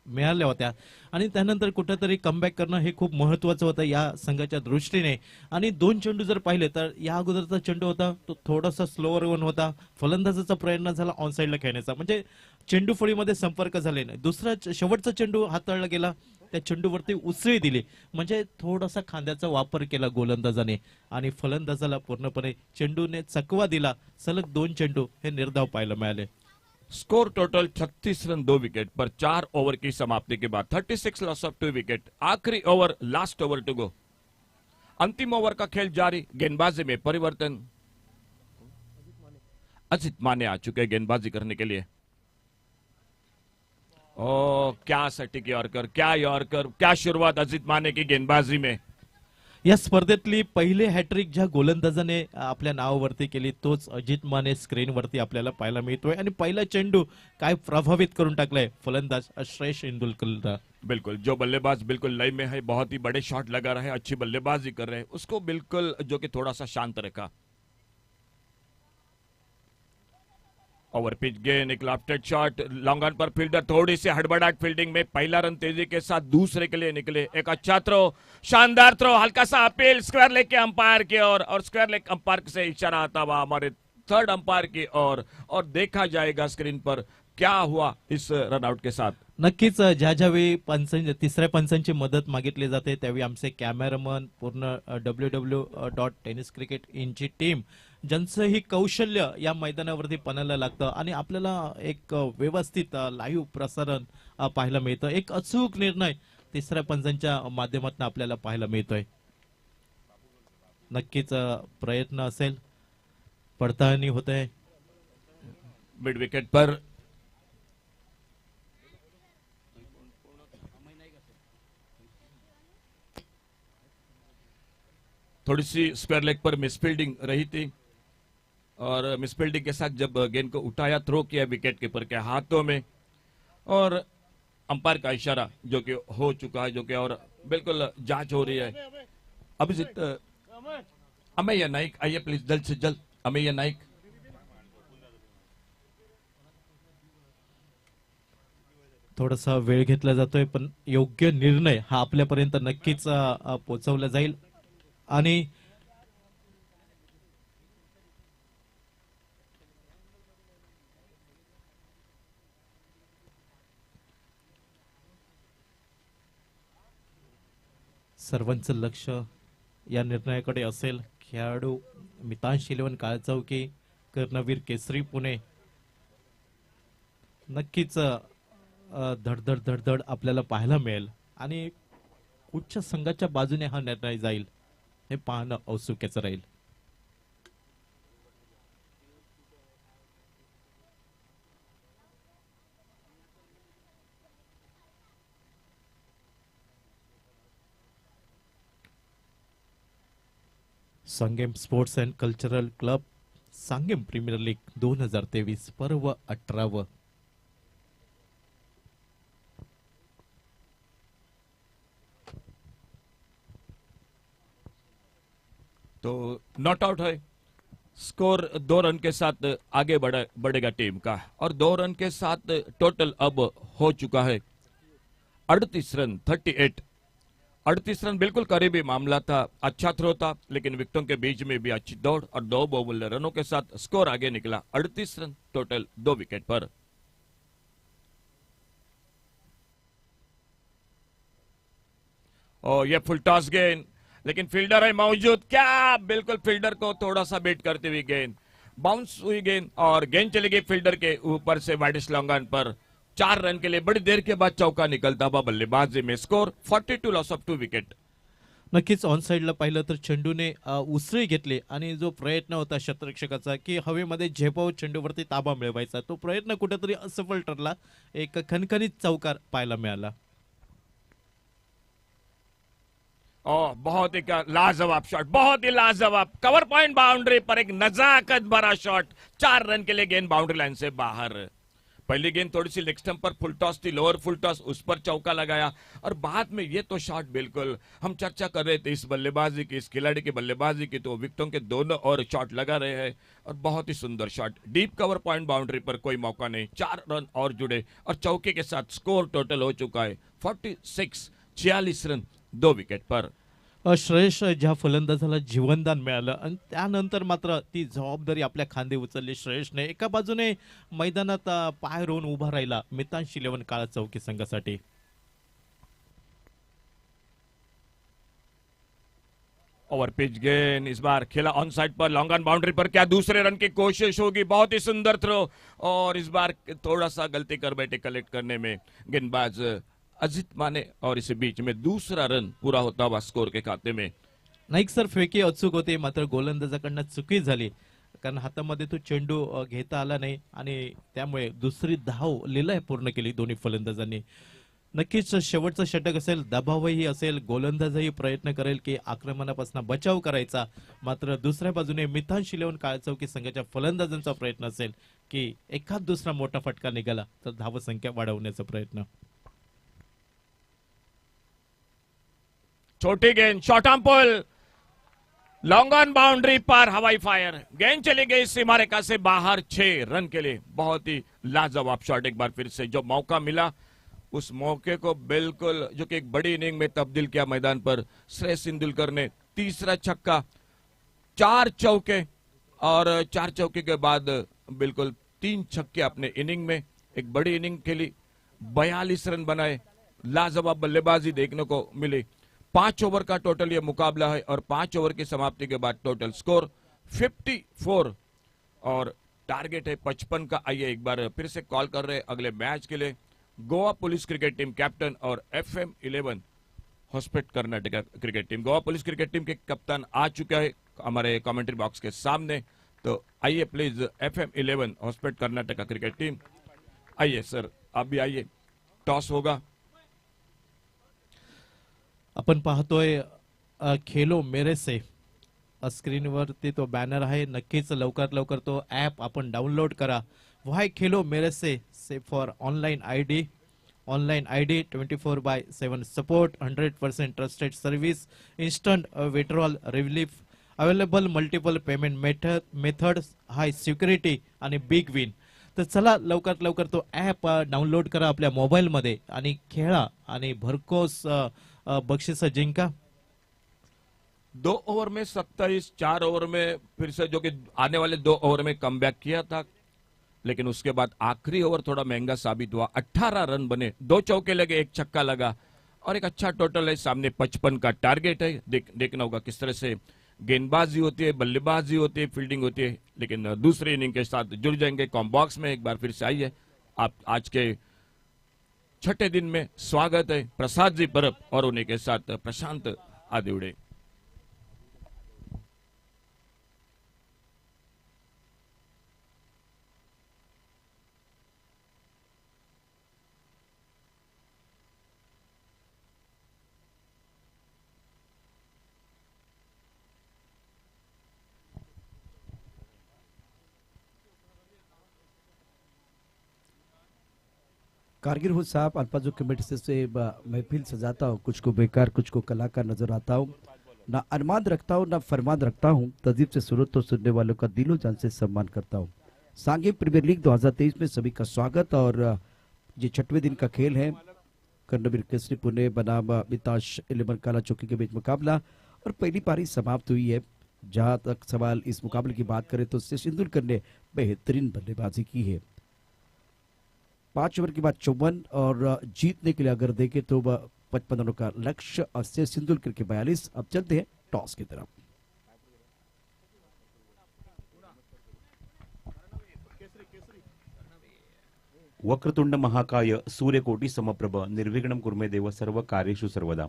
[SPEAKER 1] मिळाल्या होत्या आणि त्यानंतर कुठेतरी कमबॅक करणं हे खूप महत्वाचं होतं या संघाच्या दृष्टीने. आणि 2 चेंडू जर पाहिले तर या अगोदरचा चेंडू होता तो थोडासा स्लोअर वन होता, फलंदाजाचा प्रयत्न झाला ऑन साइडला खेळण्याचा, म्हणजे चेंडू फळीमध्ये संपर्क झाले नाही. दुसरा शेवटचा चेंडू हाताळला गेला त्या चेंडूवरती उसळी दिली, म्हणजे थोडासा खांद्याचा वापर केला गोलंदाजाने आणि फलंदाजाला पूर्णपणे चेंडूने चकवा दिला. सलग 2 चेंडू हे निर्धाव पाहायला मिळाले.
[SPEAKER 2] स्कोर टोटल 36 रन 2 विकेट पर 4 ओवर की समाप्ति के बाद 36 लॉस ऑफ 2 विकेट। आखिरी over, last over to go. अंतिम ओवर का खेल जारी। गेंदबाजी में परिवर्तन। अजित माने आ चुके हैं गेंदबाजी करने के लिए। ओ क्या सटीक यॉर्कर, क्या यॉर्कर, क्या शुरुआत अजित माने की गेंदबाजी में।
[SPEAKER 1] या स्पर्धेतली पहिली हॅट्रिक ज्या गोलंदाजाने आपल्या नावावरती केली तोच अजित माने स्क्रीनवरती आपल्याला पाहायला मिळतोय आणि पहिला चेंडू काय प्रभावित करून टाकलाय फलंदाज श्रेयस इंदुलकरला।
[SPEAKER 2] बिल्कुल, जो बल्लेबाज बिल्कुल लय में है, बहुत ही बड़े शॉट लगा रहा है, अच्छी बल्लेबाजी कर रहे हैं, उसको बिल्कुल जो कि थोड़ा सा शांत रखा। ओवर पिच गेंद, एक लॉफ्टेड शॉट, लॉन्ग ऑन पर फील्डर थोड़ी सी हड़बड़ाहट फील्डिंग में, पहला रन तेजी के साथ दूसरे के लिए निकले। एक अच्छा थ्रो, शानदार थ्रो, हल्का सा अपील स्क्वायर लेग के अंपायर की ओर और स्क्वायर लेग अंपायर से इशारा आता हुआ हमारे थर्ड अंपायर की ओर और देखा जाएगा स्क्रीन पर क्या हुआ इस रनआउट के साथ।
[SPEAKER 1] नक्कीच ज्या ज्यावेळी तिसऱ्या पंचांची मदत मागितली जाते त्यावेळी आमचे कॅमेरामन पूर्ण www.tenniscricket.in ची टीम ज्यांचंही कौशल्य या मैदानावरती पणाला लागतं आणि आपल्याला एक व्यवस्थित लाईव्ह प्रसारण पाहायला मिळतं। एक अचूक निर्णय तिसऱ्या पंचांच्या माध्यमातून आपल्याला पाहायला मिळतोय। नक्कीच प्रयत्न असेल, पडताळणी होते
[SPEAKER 2] मिड विकेट पर थोड़ी सी स्क्वायर लेग पर मिसफील्डिंग रही थी और मिसफील्डिंग के साथ जब गेंद को उठाया, थ्रो किया विकेट कीपर के हाथों में और अंपायर का इशारा जो कि हो चुका है, जो कि और बिल्कुल जांच हो रही है। अभिजीत अमेय नाइक आइए प्लीज, जल्द से जल्द अमेय नाइक।
[SPEAKER 1] थोडासा वेळ घेतला जातोय पण योग्य निर्णय हा आपल्यापर्यंत नक्कीच पोहोचवला जाईल आणि सर्वांचं लक्ष या निर्णयाकडे असेल। खेळाडू मितांश इलेवन काळचौकी, कर्णवीर केसरी पुणे, नक्कीच धडधड धडधड आपल्याला पाहायला मिळेल आणि कुठच्या संघाच्या बाजूने हा निर्णय जाईल हे पाहणं औत्सुक्याचं राहील। Sanguem sports and cultural club Sanguem premier league 2023 पर्व 18।
[SPEAKER 2] तो नॉट आउट है। स्कोर 2 रन के साथ आगे बढ़ेगा टीम का और 2 रन के साथ टोटल अब हो चुका है 38 रन 38। 38 रन बिल्कुल करीबी मामला था, अच्छा थ्रो था, लेकिन विकेटों के बीच में भी अच्छी दौड़ और 2 बहुमूल्य रनों के साथ स्कोर आगे निकला 38 रन टोटल 2 विकेट पर। और ये फुल टॉस गेंद, लेकिन फील्डर है मौजूद, क्या बिल्कुल फील्डर को थोड़ा सा बेट करते हुए गेंद बाउंस हुई गेंद और गेंद चली गई फील्डर के ऊपर से वाइडिश लॉन्ग ऑन पर। 4 रन के लिए बड़ी देर के बाद चौका निकलता हुआ बल्लेबाजी में। Score 42 loss of 2 wicket.
[SPEAKER 1] नक्कीच ऑन साइडला पाहिलं तर चेंडूने उसळी घेतली आणि जो प्रयत्न होता शतरक्षकाचा की हवेमध्ये झेपावून चेंडूवरती ताबा मिळवायचा तो प्रयत्न कुठेतरी असफल ठरला। एक खणखणीत चौकार पाहायला मिळाला।
[SPEAKER 2] बहुत ही लाजवाब शॉट, बहुत ही लाजवाब कवर पॉइंट बाउंड्री पर एक नजाकत भरा शॉट। 4 रन के लिए गेंद बाउंड्री लाइन से बाहर। पहली गेंद थोड़ी सी लेग स्टंप पर फुल टॉस थी, लोअर फुल टॉस, उस पर चौका लगाया और बाद में ये तो शॉट बिल्कुल हम चर्चा कर रहे थे इस बल्लेबाजी की, इस खिलाड़ी की बल्लेबाजी की, तो विकेटों के दोनों और शॉट लगा रहे हैं और बहुत ही सुंदर shot. Deep cover point boundary पर कोई मौका नहीं, 4 रन और जुड़े और चौके के साथ स्कोर टोटल हो चुका है 46 रन 2 विकेट पर।
[SPEAKER 1] श्रेयस ज्या फलंदाजाला जीवनदान मिळालं आणि त्यानंतर मात्र ती जबाबदारी आपल्या खांदे उचलली श्रेयसने। एका बाजूने मैदानात पाय रोवून उभा राहिला मितांश इलेवन काळचौकी संघासाठी।
[SPEAKER 2] ओवर पिच गेंद इस बार खेला ऑन साइड पर, लॉन्ग ऑन बाउंड्री पर, क्या दूसरे रन की कोशिश होगी? बहुत ही सुंदर थ्रो, और इस बार थोड़ा सा गलती कर बैठे कलेक्ट करने में गेंदबाज अजित माने, और इसी बीच में दूसरा रन पूरा होता हुआ स्कोर के खाते में।
[SPEAKER 1] नाईक सर फेकी अचूक होती, मात्र गोलंदाजाकडनं चुकी झाली, कारण हातामध्ये तो चेंडू घेता आला नाही आणि त्यामुळे दुसरी धाव लिलाय पूर्ण केली दोन्ही फलंदाजांनी. नक्कीच शेवटचं षटक असेल, दबावही असेल, गोलंदाजही प्रयत्न करेल की आक्रमणापासून बचाव करायचा, मात्र दुसऱ्या बाजूने मिथान शिलेवन काळचौकी संघाच्या फलंदाजांचा प्रयत्न असेल की एखाद दुसरा मोठा फटका निघाला तर धावसंख्या वाढवण्याचा प्रयत्न.
[SPEAKER 2] छोटी गेंद, short arm pull, long on boundary पर, हवाई फायर, गेंद चली गई सीमा रेखा से बाहर, 6 रन के लिए बहुत ही लाजवाब शॉट. एक बार फिर से जो मौका मिला उस मौके को बिल्कुल, जो कि एक बड़ी इनिंग में तब्दील किया मैदान पर श्रेयस तेंदुलकर ने. तीसरा छक्का, 4 चौके, और 4 चौके के बाद बिल्कुल 3 छक्के अपने इनिंग में. एक बड़ी इनिंग खेली, 42 रन बनाए, लाजवाब बल्लेबाजी देखने को मिली. 5 ओवर का टोटल ये मुकाबला है, और 5 ओवर की समाप्ति के बाद टोटल स्कोर 54 और टारगेट है 55 का. आइए एक बार फिर से कॉल कर रहे हैं अगले मैच के लिए. Goa police cricket team captain और FM 11 Hospet Karnataka cricket team. Goa police cricket team के कप्तान आ चुका है हमारे कमेंट्री बॉक्स के सामने, तो आइए please FM 11 Hospet Karnataka cricket team, आइए सर, आप भी आइए. टॉस होगा.
[SPEAKER 1] आपण पाहतोय खेलो मेरे से स्क्रीनवरती तो बॅनर आहे. नक्कीच लवकरात लवकर तो ॲप आपण डाउनलोड करा. व्हाय खेलो मेरे से for online ID 24/7 support, 100% trusted service, instant withdrawal relief, available multiple payment methods, hi security आणि बिग विन. तर चला लवकरात लवकर तो ॲप डाउनलोड करा आपल्या मोबाईलमध्ये आणि खेळा आणि भरघोस बक्षीस जिंका.
[SPEAKER 2] 2 ओवर में 27, 4 ओवर में फिर से, जो कि आने वाले 2 ओवर में कमबैक किया था, लेकिन उसके बाद आखिरी ओवर थोड़ा महंगा साबित हुआ. 18 रन बने, 2 चौके लगे, 1 छक्का लगा, और एक अच्छा टोटल है. सामने 55 का टारगेट है. देखना होगा किस तरह से गेंदबाजी होती है, बल्लेबाजी होती है, फील्डिंग होती है. लेकिन दूसरी इनिंग के साथ जुड़ जाएंगे कॉम बॉक्स में. एक बार फिर से आइए, आप आज के छठे दिन में स्वागत है प्रसाद जी परब और उन्हीं के साथ प्रशांत आदिवड़े.
[SPEAKER 3] कारगिल हूँ साहब, अल्फाजो कमेटी से महफिल सजाता हूँ, कुछ को बेकार कुछ को कलाकार नजर आता हूँ. ना अरमान रखता हूँ ना फरमान रखता हूँ, तहजीब से सुनो तो सुनने वालों का दिलो जान से सम्मान करता हूँ. सांघी प्रीमियर लीग 2023 में सभी का स्वागत. और ये 6वें दिन का खेल है. कर्णवीर केसरी पुणे बनाम मिताश 11 काला चौकी के बीच मुकाबला, और पहली पारी समाप्त हुई है. जहां तक सवाल इस मुकाबले की बात करें तो श्रेयस तेंदुलकर ने बेहतरीन बल्लेबाजी की है. 5 ओवर के बाद 54, और जीतने के लिए अगर देखें तो 55 रनों का लक्ष्य, और श्रेयस तेंदुलकर के 42. अब चलते हैं टॉस की तरफ.
[SPEAKER 4] वक्रतुंड महाकाय सूर्यकोटी समप्रभ निर्विघ्नं कुर्मे देव सर्व कार्येषु सर्वदा.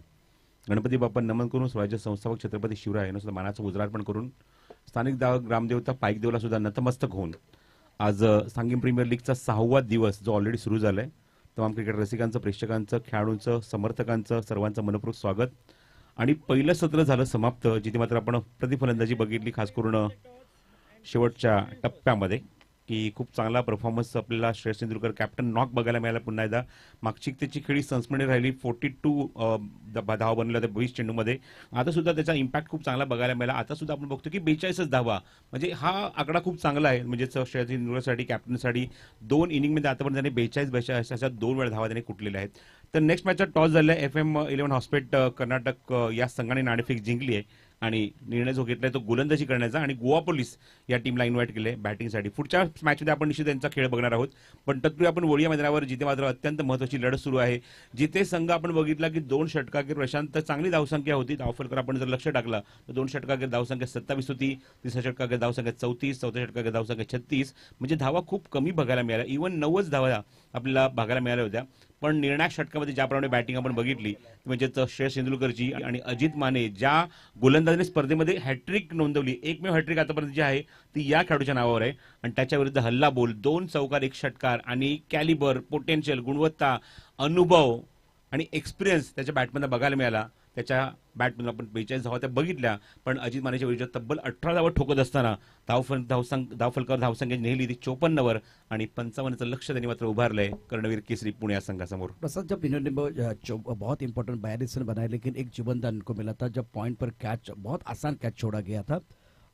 [SPEAKER 4] गणपती बाप्पा नमन करून स्वराज्य संस्थापक छत्रपती शिवराय यांना सुद्धा मानाचा उजरार्पण करून स्थानिक ग्रामदेवता पाईकदेवला सुद्धा नतमस्तक होऊन आज सांघी प्रीमियर लीगचा 6वा दिवस जो ऑलरेडी सुरू झालाय. तमाम क्रिकेट रसिकांचं, प्रेक्षकांचं, खेळाडूंचं, समर्थकांचं सर्वांचं मनपूर्वक स्वागत. आणि पहिलं सत्र झालं समाप्त, जिथे मात्र आपण प्रतिफलंदाजी बघितली, खास करून शेवटच्या टप्प्यामध्ये की खूप चांगला परफॉर्मन्स आपल्याला श्रेयस तेंदुलकर कॅप्टन नॉक बघायला मिळाला. पुन्हा एकदा मागची त्याची खेळी संस्मरणीय राहिली. 42 धावा बनवल्या होत्या 22 चेंडूमध्ये. आता सुद्धा त्याचा इम्पॅक्ट खूप चांगला बघायला मिळाला. आता सुद्धा आपण बघतो की 42च धावा, म्हणजे हा आकडा खूप चांगला आहे. म्हणजे श्रेयस तेंदुलकरसाठी, कॅप्टनसाठी 2 इनिंगमध्ये आतापर्यंत त्याने 42 अशा 2 वेळा धावा त्याने कुठलेल्या आहेत. तर नेक्स्ट मॅचचा टॉस झाला आहे. FM 11 हॉस्पिट कर्नाटक या संघाने नाणेफेक जिंकली आहे. आणि निर्णय जो घेतलाय तो गोलंदाजी करण्याचा आणि गोवा पोलीस या टीमला इन्व्हाइट केले बॅटिंगसाठी. पुढच्या मॅचमध्ये आपण निश्चित त्यांचा खेळ बघणार आहोत. पण तत्पूर्वी आपण वडिया मैदानावर जिथे मात्र अत्यंत महत्वाची लढत सुरू आहे, जिथे संघ आपण बघितला की 2 षटकांकीर प्रशांत चांगली धावसंख्या होती. धावफलकर आपण जर लक्ष टाकलं तर 2 षटकांकीर धावसंख्या 27 होती, तिसऱ्या षटकांकीर धावसंख्या 34, चौथ्या षटकांकीर धावसंख्या 36. म्हणजे धावा खूप कमी बघायला मिळाल्या. इव्हन 90 धावा आपल्याला बघायला मिळाल्या होत्या. पण निर्णायक षटकामध्ये ज्याप्रमाणे बॅटिंग आपण बघितली म्हणजे श्रेयस तेंडुलकरची आणि अजित माने ज्या गोलंदाजाने स्पर्धेमध्ये हॅट्रिक नोंदवली, एकमेव हॅट्रिक आतापर्यंत जी आहे ती या खेळाडूच्या नावावर आहे. आणि त्याच्या विरुद्ध हल्ला बोल, 2 चौकार 1 षटकार आणि कॅलिबर, पोटेन्शियल, गुणवत्ता, अनुभव आणि एक्सपिरियन्स त्याच्या बॅटमधून बघायला मिळाला. त्याच्या बॅटमधून आपण 42 धावा त्या बघितल्या, पण अजित मानेच्या विरुद्ध तब्बल 18 धावा ठोकत असताना धावफलकावर धावसंख्या नेली ती 54 वर आणि 55चं लक्ष त्यांनी मात्र उभारलंय कर्णवीर केसरी पुणे या संघासमोर.
[SPEAKER 3] प्रसाद, जब इन्होंने बहुत इंपॉर्टेंट 42 रन बनाए लेकिन एक जीवनदान इनको मिला था जब पॉइंट पर कैच, बहुत आसान कैच छोड़ा गया था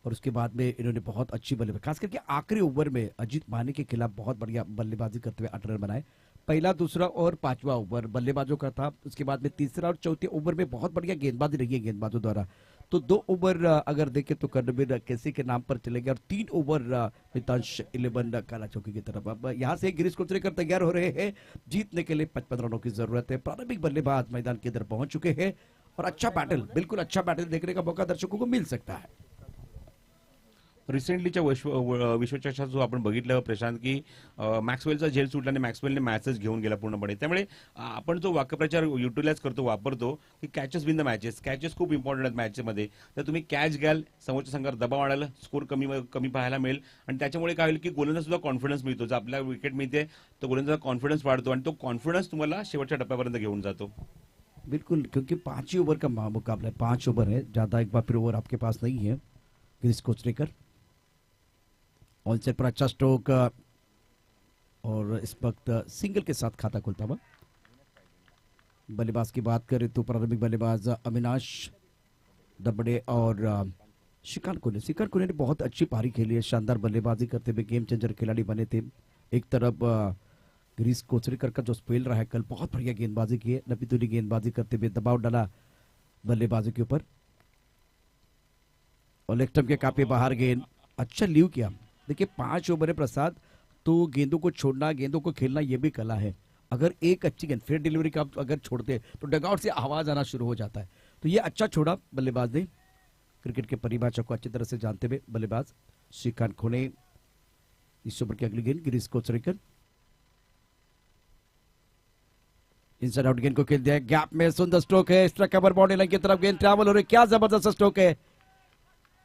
[SPEAKER 3] और उसके बाद में इन्होंने बहुत अच्छी बल्लेबाजी, खास करके आखिरी ओवर में अजीत माने के खिलाफ बहुत बढ़िया बल्लेबाजी करते हुए 8 रन बनाए. पहला, दूसरा और 5वां ओवर बल्लेबाजों का था. उसके बाद में तीसरा और चौथे ओवर में बहुत बढ़िया गेंदबाजी रही है गेंदबाजों द्वारा. तो 2 ओवर अगर देखें तो कर्णवीर केसी के नाम पर चले गए और 3 ओवर मितांश 11 काला चौकी की तरफ. अब यहाँ से गिरीश कोचरेकर तैयार हो रहे हैं. जीतने के लिए 55 रनों की जरूरत है. प्रारंभिक बल्लेबाज मैदान के अंदर पहुंच चुके हैं और अच्छा बैटल, बिल्कुल अच्छा बैटल देखने का मौका दर्शकों को मिल सकता है.
[SPEAKER 4] रिसेंटलीच्या विश्वचषकात जो आपण बघितलं प्रशांत की मॅक्सवेलचा झेल सुटल्याने मॅक्सवेलने मॅचेस घेऊन गेला पूर्णपणे. त्यामुळे आपण जो वाक्यप्रचार युटिलाइज करतो, वापरतो की catches win the matches. Catches खूप इम्पॉर्टंट आहेत मॅचमध्ये. तर तुम्ही कॅच घ्याल, समोरच्या संघावर दबाव आणाल, स्कोर कमी पाहायला मिळेल आणि त्याच्यामुळे काय होईल की गोलंदाज सुद्धा कॉन्फिडन्स मिळतो. जर आपल्याला विकेट मिळते तर गोलंदाज कॉन्फिडन्स वाढतो आणि तो कॉन्फिडन्स तुम्हाला शेवटच्या टप्प्यापर्यंत घेऊन जातो.
[SPEAKER 3] बिल्कुल, क्योंकि 5 ही ओवर का मुकाबला है, 5 ओवर है, ज्यादा एक बार फिर ओवर आपके पास नहीं है. गिरीश कोचरेकर ऑन सेट पर अच्छा स्ट्रोक और इस वक्त सिंगल के साथ खाता खुलता हुआ. बल्लेबाज की बात करें तो प्रारंभिक बल्लेबाज अविनाश दबड़े और शिकार कोहली ने बहुत अच्छी पारी खेली है. शानदार बल्लेबाजी करते हुए गेम चेंजर खिलाड़ी बने थे. एक तरफ गिरीश कोचरेकर का जो स्पेल रहा है कल, बहुत बढ़िया गेंदबाजी की है. नबीतुली गेंदबाजी करते हुए दबाव डाला बल्लेबाजों के ऊपर और लेग स्टंप के काफी बाहर गेंद, अच्छा लीव किया. देखिए 5 ओवर है प्रसाद, तो गेंदों को छोड़ना, गेंदों को खेलना ये भी कला है. अगर एक अच्छी गेंद फेयर डिलीवरी का आप अगर छोड़ते तो डगआउट से आवाज आना शुरू हो जाता है. तो ये अच्छा छोड़ा बल्लेबाज ने. क्रिकेट के परिभाषा को अच्छी तरह से जानते हुए बल्लेबाज श्रीकांत खोने. इस ओवर की अगली गेंद गिरीश कोचरेकर, इनसाइड आउट गेंद को खेल दिया. गैप में सुंदर स्ट्रोक है, एक्स्ट्रा कवर बाउंड्री लाइन की तरफ गेंद ट्रैवल हो रही. क्या जबरदस्त स्ट्रोक है.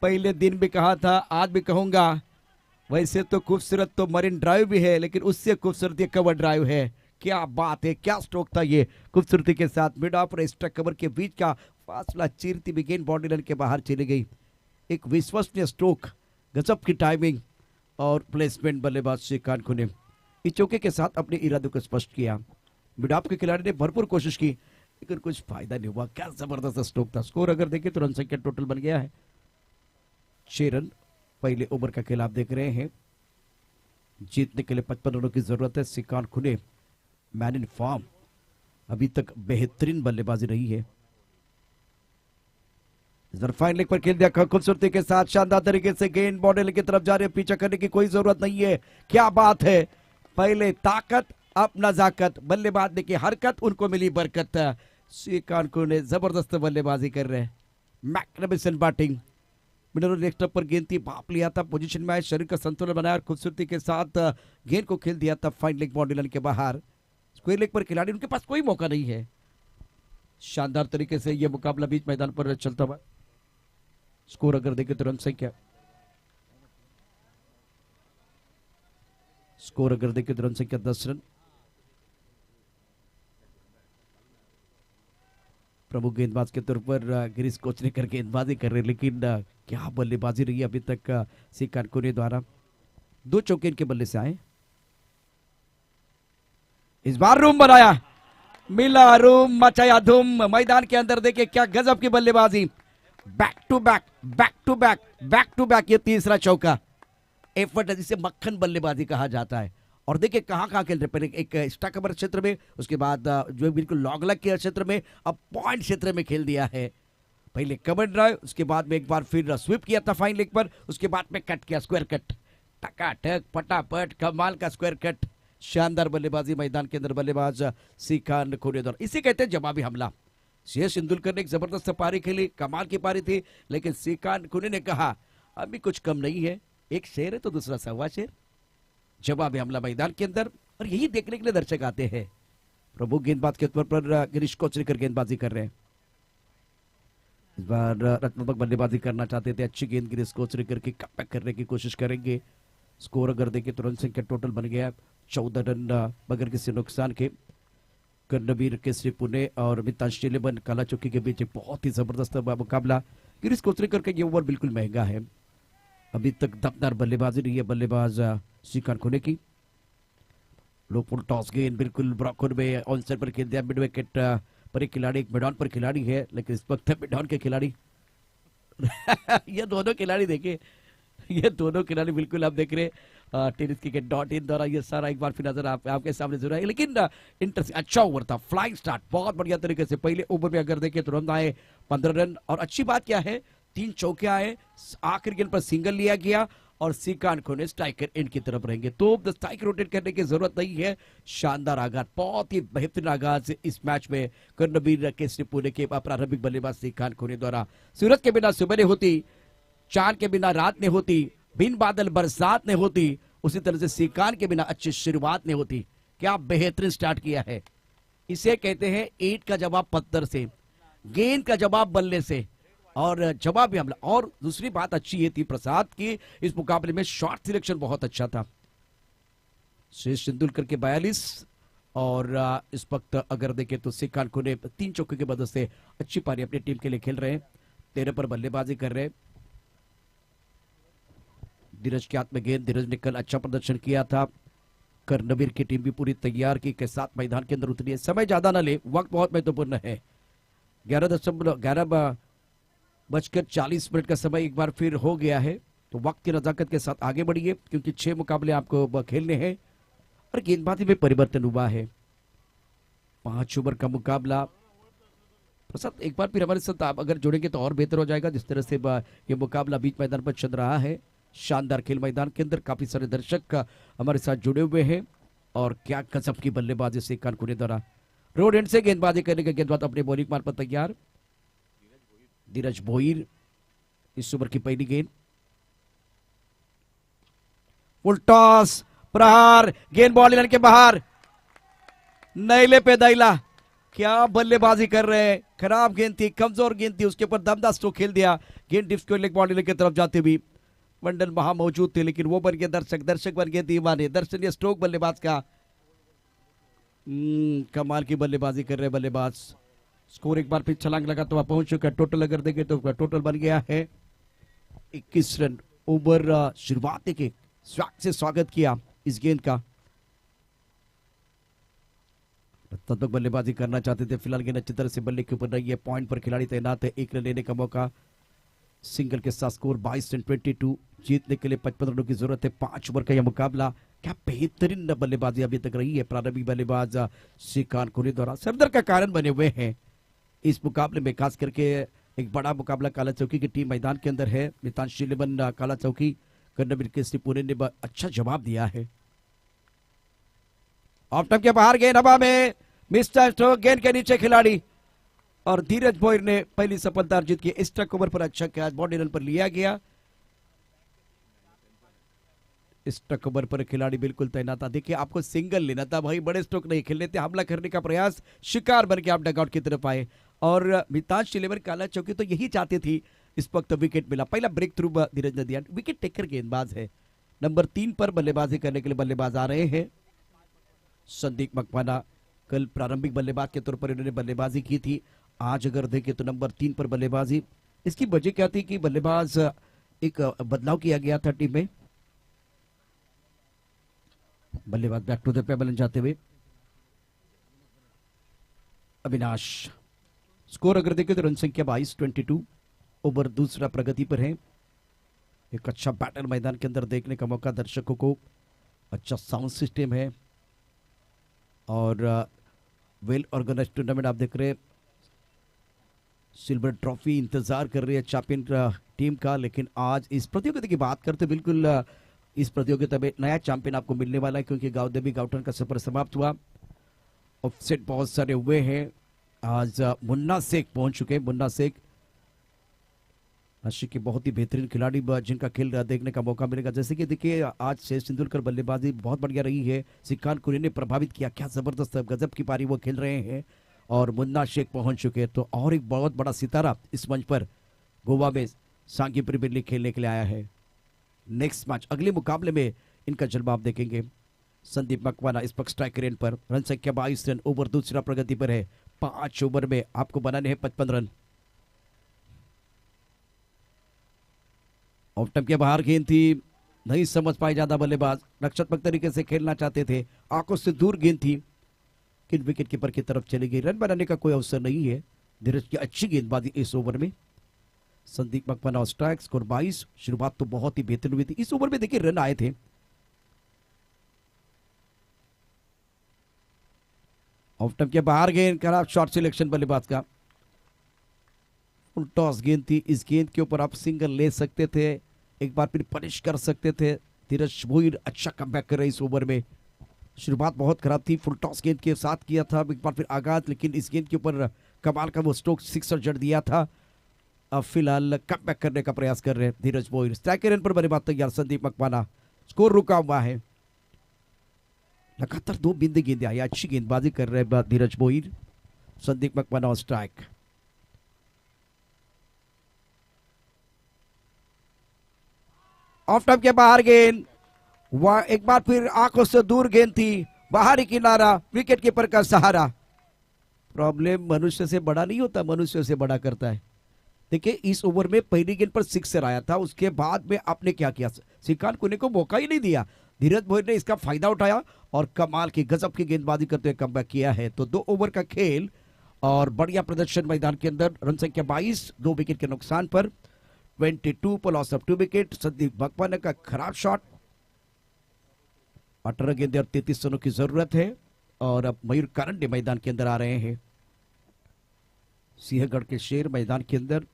[SPEAKER 3] पहले दिन भी कहा था, आज भी कहूंगा, वैसे तो खूबसूरत तो मरीन ड्राइव भी है लेकिन उससे खूबसूरत ये कवर ड्राइव है. क्या बात है, क्या स्ट्रोक था ये. खूबसूरती के साथ मिड ऑफ और एक्स्ट्रा कवर के बीच का फासला चीरती भी गेंद बाउंड्री लाइन के बाहर चली गई. एक विश्वसनीय स्ट्रोक, गजब की टाइमिंग और प्लेसमेंट बल्लेबाज श्रीकांत को ने इस चौके के साथ अपने इरादों को स्पष्ट किया. मिड ऑफ के खिलाड़ी ने भरपूर कोशिश की लेकिन कुछ फायदा नहीं हुआ. क्या जबरदस्त स्ट्रोक था. स्कोर अगर देखें तो रन संख्या टोटल बन गया है 6 रन. पहले ओवर का खेल आप देख रहे हैं. जीतने के लिए 55 रनों की जरूरत है. श्रीकांत खुने मैन इन फॉर्म, अभी तक बेहतरीन बल्लेबाजी रही है. फाइन लेग पर खेल दिया खूबसूरती के साथ, शानदार तरीके से गेंद बाउंड्री की तरफ जा रही है. पीछा करने की कोई जरूरत नहीं है. क्या बात है. पहले ताकत अब नजाकत. बल्लेबाज ने की हरकत, उनको मिली बरकत. श्रीकांत खुने जबरदस्त बल्लेबाजी कर रहे हैं. Magnificent batting. Middle leg stump पर गेंद थी, भाप लिया था, पोजीशन में आए, शरीर का संतुलन बनाया और खूबसूरती के साथ गेंद को खेल दिया था फाइन लेग बाउंड्री लाइन के बाहर. स्क्वायर लेग पर खिलाड़ी, उनके पास कोई मौका नहीं है. शानदार तरीके से यह मुकाबला बीच मैदान पर चलता हुआ. स्कोर अगर देखें तो रन संख्या, स्कोर अगर देखें तो रन संख्या 10 रन. प्रमुख गेंदबाज के तौर पर गिरीश कोचरेकर गेंदबाजी कर रहे, लेकिन क्या बल्लेबाजी रही अभी तक श्रीकांत कोहली द्वारा. 2 चौके इनके बल्ले से आए. इस बार रूम बनाया, मिला रूम, मचाया धूम. मैदान के अंदर देखिए क्या गजब की बल्लेबाजी. Back to back, back to back, back to back. ये तीसरा चौका एफर्ट है जिसे मक्खन बल्लेबाजी कहा जाता है. और देखिए कहां खेल रहे. पहले एक एक्स्ट्रा कवर क्षेत्र में, उसके बाद जो बिल्कुल लॉग लग के क्षेत्र में, अब पॉइंट क्षेत्र में खेल दिया है. पहले कवर ड्राइव, उसके बाद में एक बार फिर स्वीप किया था फाइन लेग पर, उसके बाद में कट किया स्क्वायर कट, टकाटक फटाफट कमाल का स्क्वायर कट। शानदार बल्लेबाजी मैदान के अंदर बल्लेबाज सीखान खोने द्वारा, इसे कहते हैं जवाबी हमला। शेष तेंदुलकर ने एक जबरदस्त पारी खेली, कमाल की पारी थी, लेकिन सीखान खोने ने कहा अभी कुछ कम नहीं है, एक शेर है तो दूसरा सवा शेर। जवाबी हमला मैदान के अंदर, और यही देखने के लिए दर्शक आते हैं। प्रमुख गेंदबाज के तौर पर गिरीश कोचरिकर गेंदबाजी कर रहे हैं। इस बार रत्नात्मक बल्लेबाजी करना चाहते थे, अच्छी गेंद गिरीश कोचरिकर की कमबैक करने की कोशिश करेंगे। स्कोर अगर देखें तो रन संख्या टोटल बन गया 14 रन बगैर किसी नुकसान के। कर्णवीर केसरी पुणे और मितांश चिलेबन काला चौकी के बीच एक बहुत ही जबरदस्त मुकाबला। गिरीश कोचरिकर का ये ओवर बिल्कुल महंगा है, अभी तक दमदार बल्लेबाजी रही है बल्लेबाज श्रीकांत खोने की। लो फुल टॉस गेंद बिल्कुल ब्रॉकन में ऑन साइड पर खेल दिया, मिड विकेट पर एक खिलाड़ी, एक मिडॉन पर खिलाड़ी है, लेकिन इस वक्त मिडॉन के खिलाड़ी ये दोनों खिलाड़ी देखे, ये दोनों खिलाड़ी बिल्कुल आप देख रहे टेनिस क्रिकेट .in द्वारा ये सारा एक बार फिर नजर आपके सामने जरूर है। लेकिन इंटरेस्टिंग अच्छा ओवर था, फ्लाइंग स्टार्ट बहुत बढ़िया तरीके से। पहले ओवर में अगर देखें तो रन आए 15 रन, और अच्छी बात क्या है 3 चौके आए, आखिरी गेंद पर सिंगल लिया गया और श्रीकांत खोने स्ट्राइकर एंड की तरफ रहेंगे, तो स्ट्राइक रोटेट करने की जरूरत नहीं है। शानदार आगाज, बहुत ही बेहतरीन आगाज इस मैच में कर्णवीर केसरी पुणे के प्रारंभिक बल्लेबाज श्रीकांत खोने द्वारा। सूरज के बिना सुबह होती, चांद के बिना रात ने होती, बिन बादल बरसात ने होती, उसी तरह से श्रीकांत के बिना अच्छी शुरुआत ने होती। क्या बेहतरीन स्टार्ट किया है, इसे कहते हैं ईंट का जवाब पत्थर से, गेंद का जवाब बल्ले से, और जवाब भी हमला। और दूसरी बात अच्छी ये थी प्रसाद की इस मुकाबले में शॉट सिलेक्शन बहुत अच्छा था। शेष तेंदुलकर के 42, और इस वक्त अगर देखें तो श्रीकांत खोने 3 चौके की मदद से अच्छी पारी अपनी टीम के लिए खेल रहे हैं, 13 पर बल्लेबाजी कर रहे हैं। धीरज के हाथ में गेंद, धीरज ने कल अच्छा प्रदर्शन किया था। कर्णवीर की टीम भी पूरी तैयार की के साथ मैदान के अंदर उतरी है। समय ज्यादा ना ले, वक्त बहुत महत्वपूर्ण है। 11:40 का समय एक बार फिर हो गया है, तो वक्त की नजाकत के साथ आगे बढ़िए, क्योंकि 6 मुकाबले आपको खेलने हैं और गेंदबाजी में परिवर्तन हुआ है। 5 ओवर का मुकाबला। प्रसाद एक बार फिर हमारे साथ आप अगर जुड़ेंगे तो और बेहतर हो जाएगा, जिस तरह से ये मुकाबला बीच मैदान पर चल रहा है। शानदार खेल मैदान के अंदर, काफी सारे दर्शक हमारे साथ जुड़े हुए हैं, और क्या गजब की बल्लेबाजी श्रीकांत खोने द्वारा। रोड एंड से गेंदबाजी करने के गेंदबाज अपने बॉलिंग मार पर तैयार। धीरज भोईर, इस ओवर की पहली गेंद, फुल टॉस, प्रहार, गेंद बॉल लाइन के बाहर, नैले पे दैला। क्या बल्लेबाजी कर रहे हैं, खराब गेंद थी, कमजोर गेंद थी, उसके ऊपर दमदार स्ट्रोक खेल दिया। गेंद डिप्स को लेग बॉल की तरफ जाते हुए मंडल वहां मौजूद थे, लेकिन वो बन गए दर्शक, दर्शक बन गए दीवाने। दर्शनीय स्ट्रोक बल्लेबाज का। कमाल की बल्लेबाजी कर रहे बल्लेबाज। स्कोर एक बार फिर छलांग लगा तो वहां पहुंच चुका। टोटल अगर देखें तो टोटल बन गया है 21 रन। ओवर शुरुआत के स्वागत से स्वागत किया इस गेंद का। तब तक बल्लेबाजी करना चाहते थे, फिलहाल गेंद अच्छी तरह से बल्ले के ऊपर रही है, पॉइंट पर खिलाड़ी तैनात है, 1 रन लेने का मौका। सिंगल के साथ स्कोर 22 रन 22, जीतने के लिए 55 रनों की जरूरत है। 5 ओवर का यह मुकाबला। क्या बेहतरीन बल्लेबाजी अभी तक रही है प्रारंभिक बल्लेबाज श्रीकांत खोने द्वारा। सरदर का कारण बने हुए हैं इस मुकाबले में, खास करके एक बड़ा मुकाबला काला चौकी की टीम मैदान के अंदर है। मितांश चिलेबन काला चौकी, कर्णवीर केसरी पुणे ने अच्छा जवाब दिया है। ऑफ स्टंप के बाहर गेंद हवा में, मिस्टर स्ट्रोक, गेंद के नीचे खिलाड़ी, और धीरज भोईर ने पहली सफलता अर्जित की। स्ट्राइक ओवर पर अच्छा कैच बॉडी रन पर लिया गया। स्ट्राइक ओवर पर खिलाड़ी बिल्कुल तैनात था। देखिए आपको सिंगल लेना था भाई, बड़े स्ट्रोक नहीं खेलने थे। हमला करने का प्रयास, शिकार बन के आप डगआउट की तरफ आए, और मितांश चिलेबन काला चौकी तो यही चाहते थी। इस वक्त विकेट मिला, पहला ब्रेक थ्रू धीरज ने दिया। विकेट टेकर गेंदबाज है। नंबर 3 पर बल्लेबाजी करने के लिए बल्लेबाज आ रहे हैं संदीप मकवाना। कल प्रारंभिक बल्लेबाज के तौर पर इन्होंने बल्लेबाजी की थी। आज अगर देखें तो नंबर 3 पर बल्लेबाजी। इसकी वजह क्या थी कि बल्लेबाज एक बदलाव किया गया था टीम में। बल्लेबाज बैक टू द पेबल जाते हुए अविनाश। स्कोर अगर देखें तो रन संख्या 22 ओवर दूसरा प्रगति पर है। एक अच्छा बैटर मैदान के अंदर देखने का मौका दर्शकों को। अच्छा साउंड सिस्टम है और वेल ऑर्गेनाइज्ड टूर्नामेंट आप देख रहे हैं। सिल्वर ट्रॉफी इंतजार कर रही है चैंपियन टीम का, लेकिन आज इस प्रतियोगिता की बात करते बिल्कुल इस प्रतियोगिता में नया चैंपियन आपको मिलने वाला है, क्योंकि गांव गाउटन का सफर समाप्त हुआ। ऑफसेट बहुत सारे हुए हैं। आज मुन्ना शेख पहुंच चुके हैं। मुन्ना शेख नासिक के बहुत ही बेहतरीन खिलाड़ी जिनका खेल देखने का मौका मिलेगा। जैसे कि देखिए आज शेष तेंदुलकर बल्लेबाजी बहुत बढ़िया रही है, सिक्कान कुरी ने प्रभावित किया, क्या जबरदस्त गजब की पारी वो खेल रहे हैं और मुन्ना शेख पहुंच चुके हैं। तो और एक बहुत बड़ा सितारा इस मंच पर गोवा में सांगी प्रीमियर लीग खेलने के लिए आया है। नेक्स्ट मैच अगले मुकाबले में इनका जलवा आप देखेंगे। संदीप मकवाना इस पक्ष स्ट्राइक रेट पर, रन संख्या 22 रन, ओवर दूसरा प्रगति पर है। 5 ओवर में आपको बनाने हैं 55 रन। ऑफ स्टंप के बाहर गेंद थी, नहीं समझ पाए ज्यादा बल्लेबाज, रक्षात्मक तरीके से खेलना चाहते थे, आंखों से दूर गेंद थी, किन विकेट कीपर की तरफ चली गई। रन बनाने का कोई अवसर नहीं है। धीरज की अच्छी गेंदबाजी इस ओवर में। Sandeep Makwana strike, score 22। शुरुआत तो बहुत ही बेहतरीन हुई थी इस ओवर में, देखिए रन आए थे। ऑफ स्टंप के बाहर गेंद, खराब शॉट सिलेक्शन बल्लेबाज का। फुल टॉस गेंद थी, इस गेंद के ऊपर आप सिंगल ले सकते थे, एक बार फिर पनिश कर सकते थे। धीरज भोईर अच्छा कमबैक कर रहे इस ओवर में। शुरुआत बहुत खराब थी, फुल टॉस गेंद के साथ किया था एक बार फिर आगाज, लेकिन इस गेंद के ऊपर कमाल का वो स्ट्रोक सिक्सर जड़ दिया था। अब फिलहाल कमबैक करने का प्रयास कर रहे हैं धीरज भोईर। स्ट्राइक रन पर बल्लेबाज तैयार संदीप मकवाना, स्कोर रुका हुआ है। लगातार 2 बिंदी गेंदें आई, अच्छी गेंदबाजी कर रहे हैं Dheeraj Bhoir. Sandeep Makwana strike. Off stump के बाहर गेंद, वह एक बार फिर आंखों से दूर गेंद थी, बाहरी किनारा, विकेट कीपर का सहारा। प्रॉब्लम मनुष्य से बड़ा नहीं होता, मनुष्य से बड़ा करता है। देखिए इस ओवर में पहली गेंद पर सिक्सर आया था, उसके बाद में आपने क्या किया, सिक्कान कुने को मौका ही नहीं दिया। धीरज भोईर ने इसका फायदा उठाया और कमाल की गजब की गेंदबाजी करते हुए कमबैक किया है। तो 2 ओवर का खेल और बढ़िया प्रदर्शन मैदान के अंदर। रन संख्या 22, 2 विकेट के नुकसान पर, 22 पर loss of 2 wicket. Sandeep Makwana का खराब शॉट। 18 गेंदें और 33 रनों की जरूरत है और अब मयूर कारंडे मैदान के अंदर आ रहे हैं। सिंहगढ़ के शेर मैदान के अंदर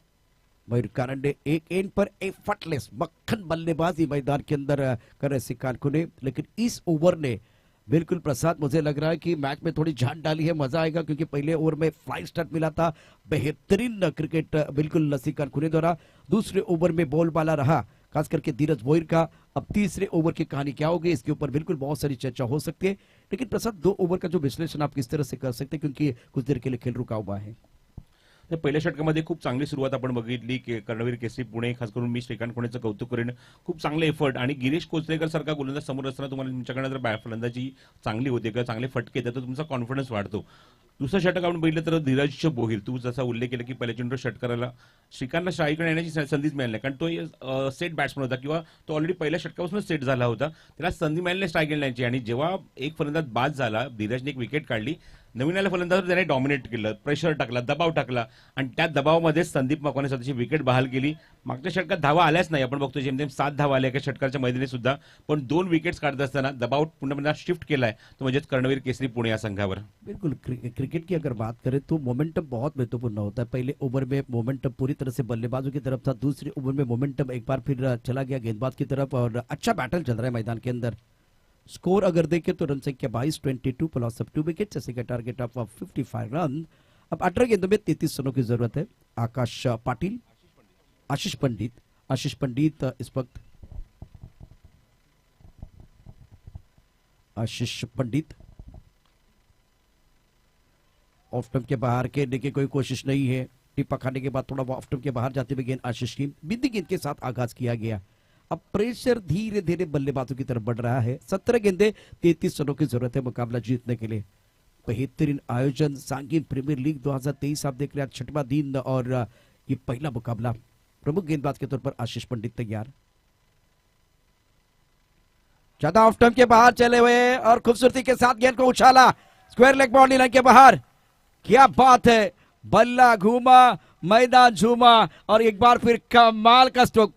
[SPEAKER 3] मयूर कारंडे एक एंड पर एफर्टलेस मक्खन बल्लेबाजी मैदान के अंदर कर रहे सिक्कान कुने। लेकिन इस ओवर ने बिल्कुल प्रसाद, मुझे लग रहा है कि मैच में थोड़ी जान डाली है, मजा आएगा, क्योंकि पहले ओवर में फ्लाइंग स्टार्ट मिला था, बेहतरीन क्रिकेट बिल्कुल सिक्कान कुने द्वारा। दूसरे ओवर में बॉलबाला रहा खास करके धीरज भोईर का। अब तीसरे ओवर की कहानी क्या होगी इसके ऊपर बिल्कुल बहुत सारी चर्चा हो सकती है। लेकिन प्रसाद 2 ओवर का जो विश्लेषण आप किस तरह से कर सकते हैं, क्योंकि कुछ देर के लिए खेल रुका हुआ है।
[SPEAKER 4] तर पहिल्या षटकामध्ये खूप चांगली सुरुवात आपण बघितली की कर्णवीर केसरी पुणे, खास करून मी श्रीकांत पुणेचं कौतुक करेन, खूप चांगले एफर्ट आणि गिरीश कोचरेकर सारखा गोलंदाज समोर असताना तुम्हाला तुमच्याकडे जर फलंदाजी चांगली होते किंवा चांगले फटके येतात तर तुमचा कॉन्फिडन्स वाढतो. दुसरं षटक आपण बघितलं तर धीरज भोईर, तू जसा उल्लेख केला की पहिल्या चेंडूवर षटकाराला श्रीकांतला शाईकडे येण्याची संधीच मिळाली नाही, कारण तो सेट बॅट्समन होता किंवा तो ऑलरेडी पहिल्या षटकापासूनच सेट झाला होता, त्याला संधी मिळाली स्ट्राईक घेण्याची. आणि जेव्हा एक फलंदाज बाद झाला, धीरजने एक विकेट काढली, नवीन आल्या फलंदाजावर त्याने डॉमिनेट केलं, प्रेशर टाकला, दबाव टाकला आणि त्या दबावामध्ये संदीप मकवाने स्वतःची विकेट बहाल केली. मागच्या षटकात धावा आल्याच नाही, आपण बघतो जेमतेम 7 धावा आल्या एका षटकाच्या मैदानी सुद्धा, पण 2 विकेट्स काढत असताना दबाव पुन्हा शिफ्ट केलाय तो म्हणजेच कर्णवीर केसरी पुणे या संघावर.
[SPEAKER 3] बिल्कुल क्रिकेट की अगर बात करें तो मोमेंटम बहुत महत्वपूर्ण होता है। पहले ओवर में मोमेंटम पूरी तरह से बल्लेबाजों की तरफ था, दूसरे ओवर में मोमेंटम एक बार फिर चला गया गेंदबाज की तरफ और अच्छा बैटल चल रहा है मैदान के अंदर। स्कोर अगर देखें तो रन संख्या 22, 22 पर लॉस ऑफ 2 विकेट, जैसे कि टारगेट ऑफ 55 रन। अब 18 गेंदों में 33 रनों की जरूरत है। आकाश पाटिल, आशीष पंडित इस वक्त आशीष पंडित ऑफ स्टंप के बाहर खेलने की कोई कोशिश नहीं है। टिप्पा खाने के बाद थोड़ा ऑफ स्टंप के बाहर जाते हुए गेंद आशीष की बिंदी गेंद के साथ आगाज किया गया। अब प्रेशर धीरे धीरे बल्लेबाजों की तरफ बढ़ रहा है। 17 गेंदें 33 रनों की जरूरत है मुकाबला जीतने के लिए। बेहतरीन आयोजन सांगीन प्रीमियर लीग 2023 आप देख रहे हैं, 6वां दिन और ये पहला मुकाबला। प्रमुख गेंदबाज के तौर पर आशीष पंडित तैयार, ज्यादा ऑफ स्टंप के बाहर चले हुए और खूबसूरती के साथ गेंद को उछाला, स्क्वायर लेग बाउंड्री लाइन के बाहर। क्या बात है, बल्ला घूमा, मैदान झूमा और एक बार फिर कमाल का स्ट्रोक।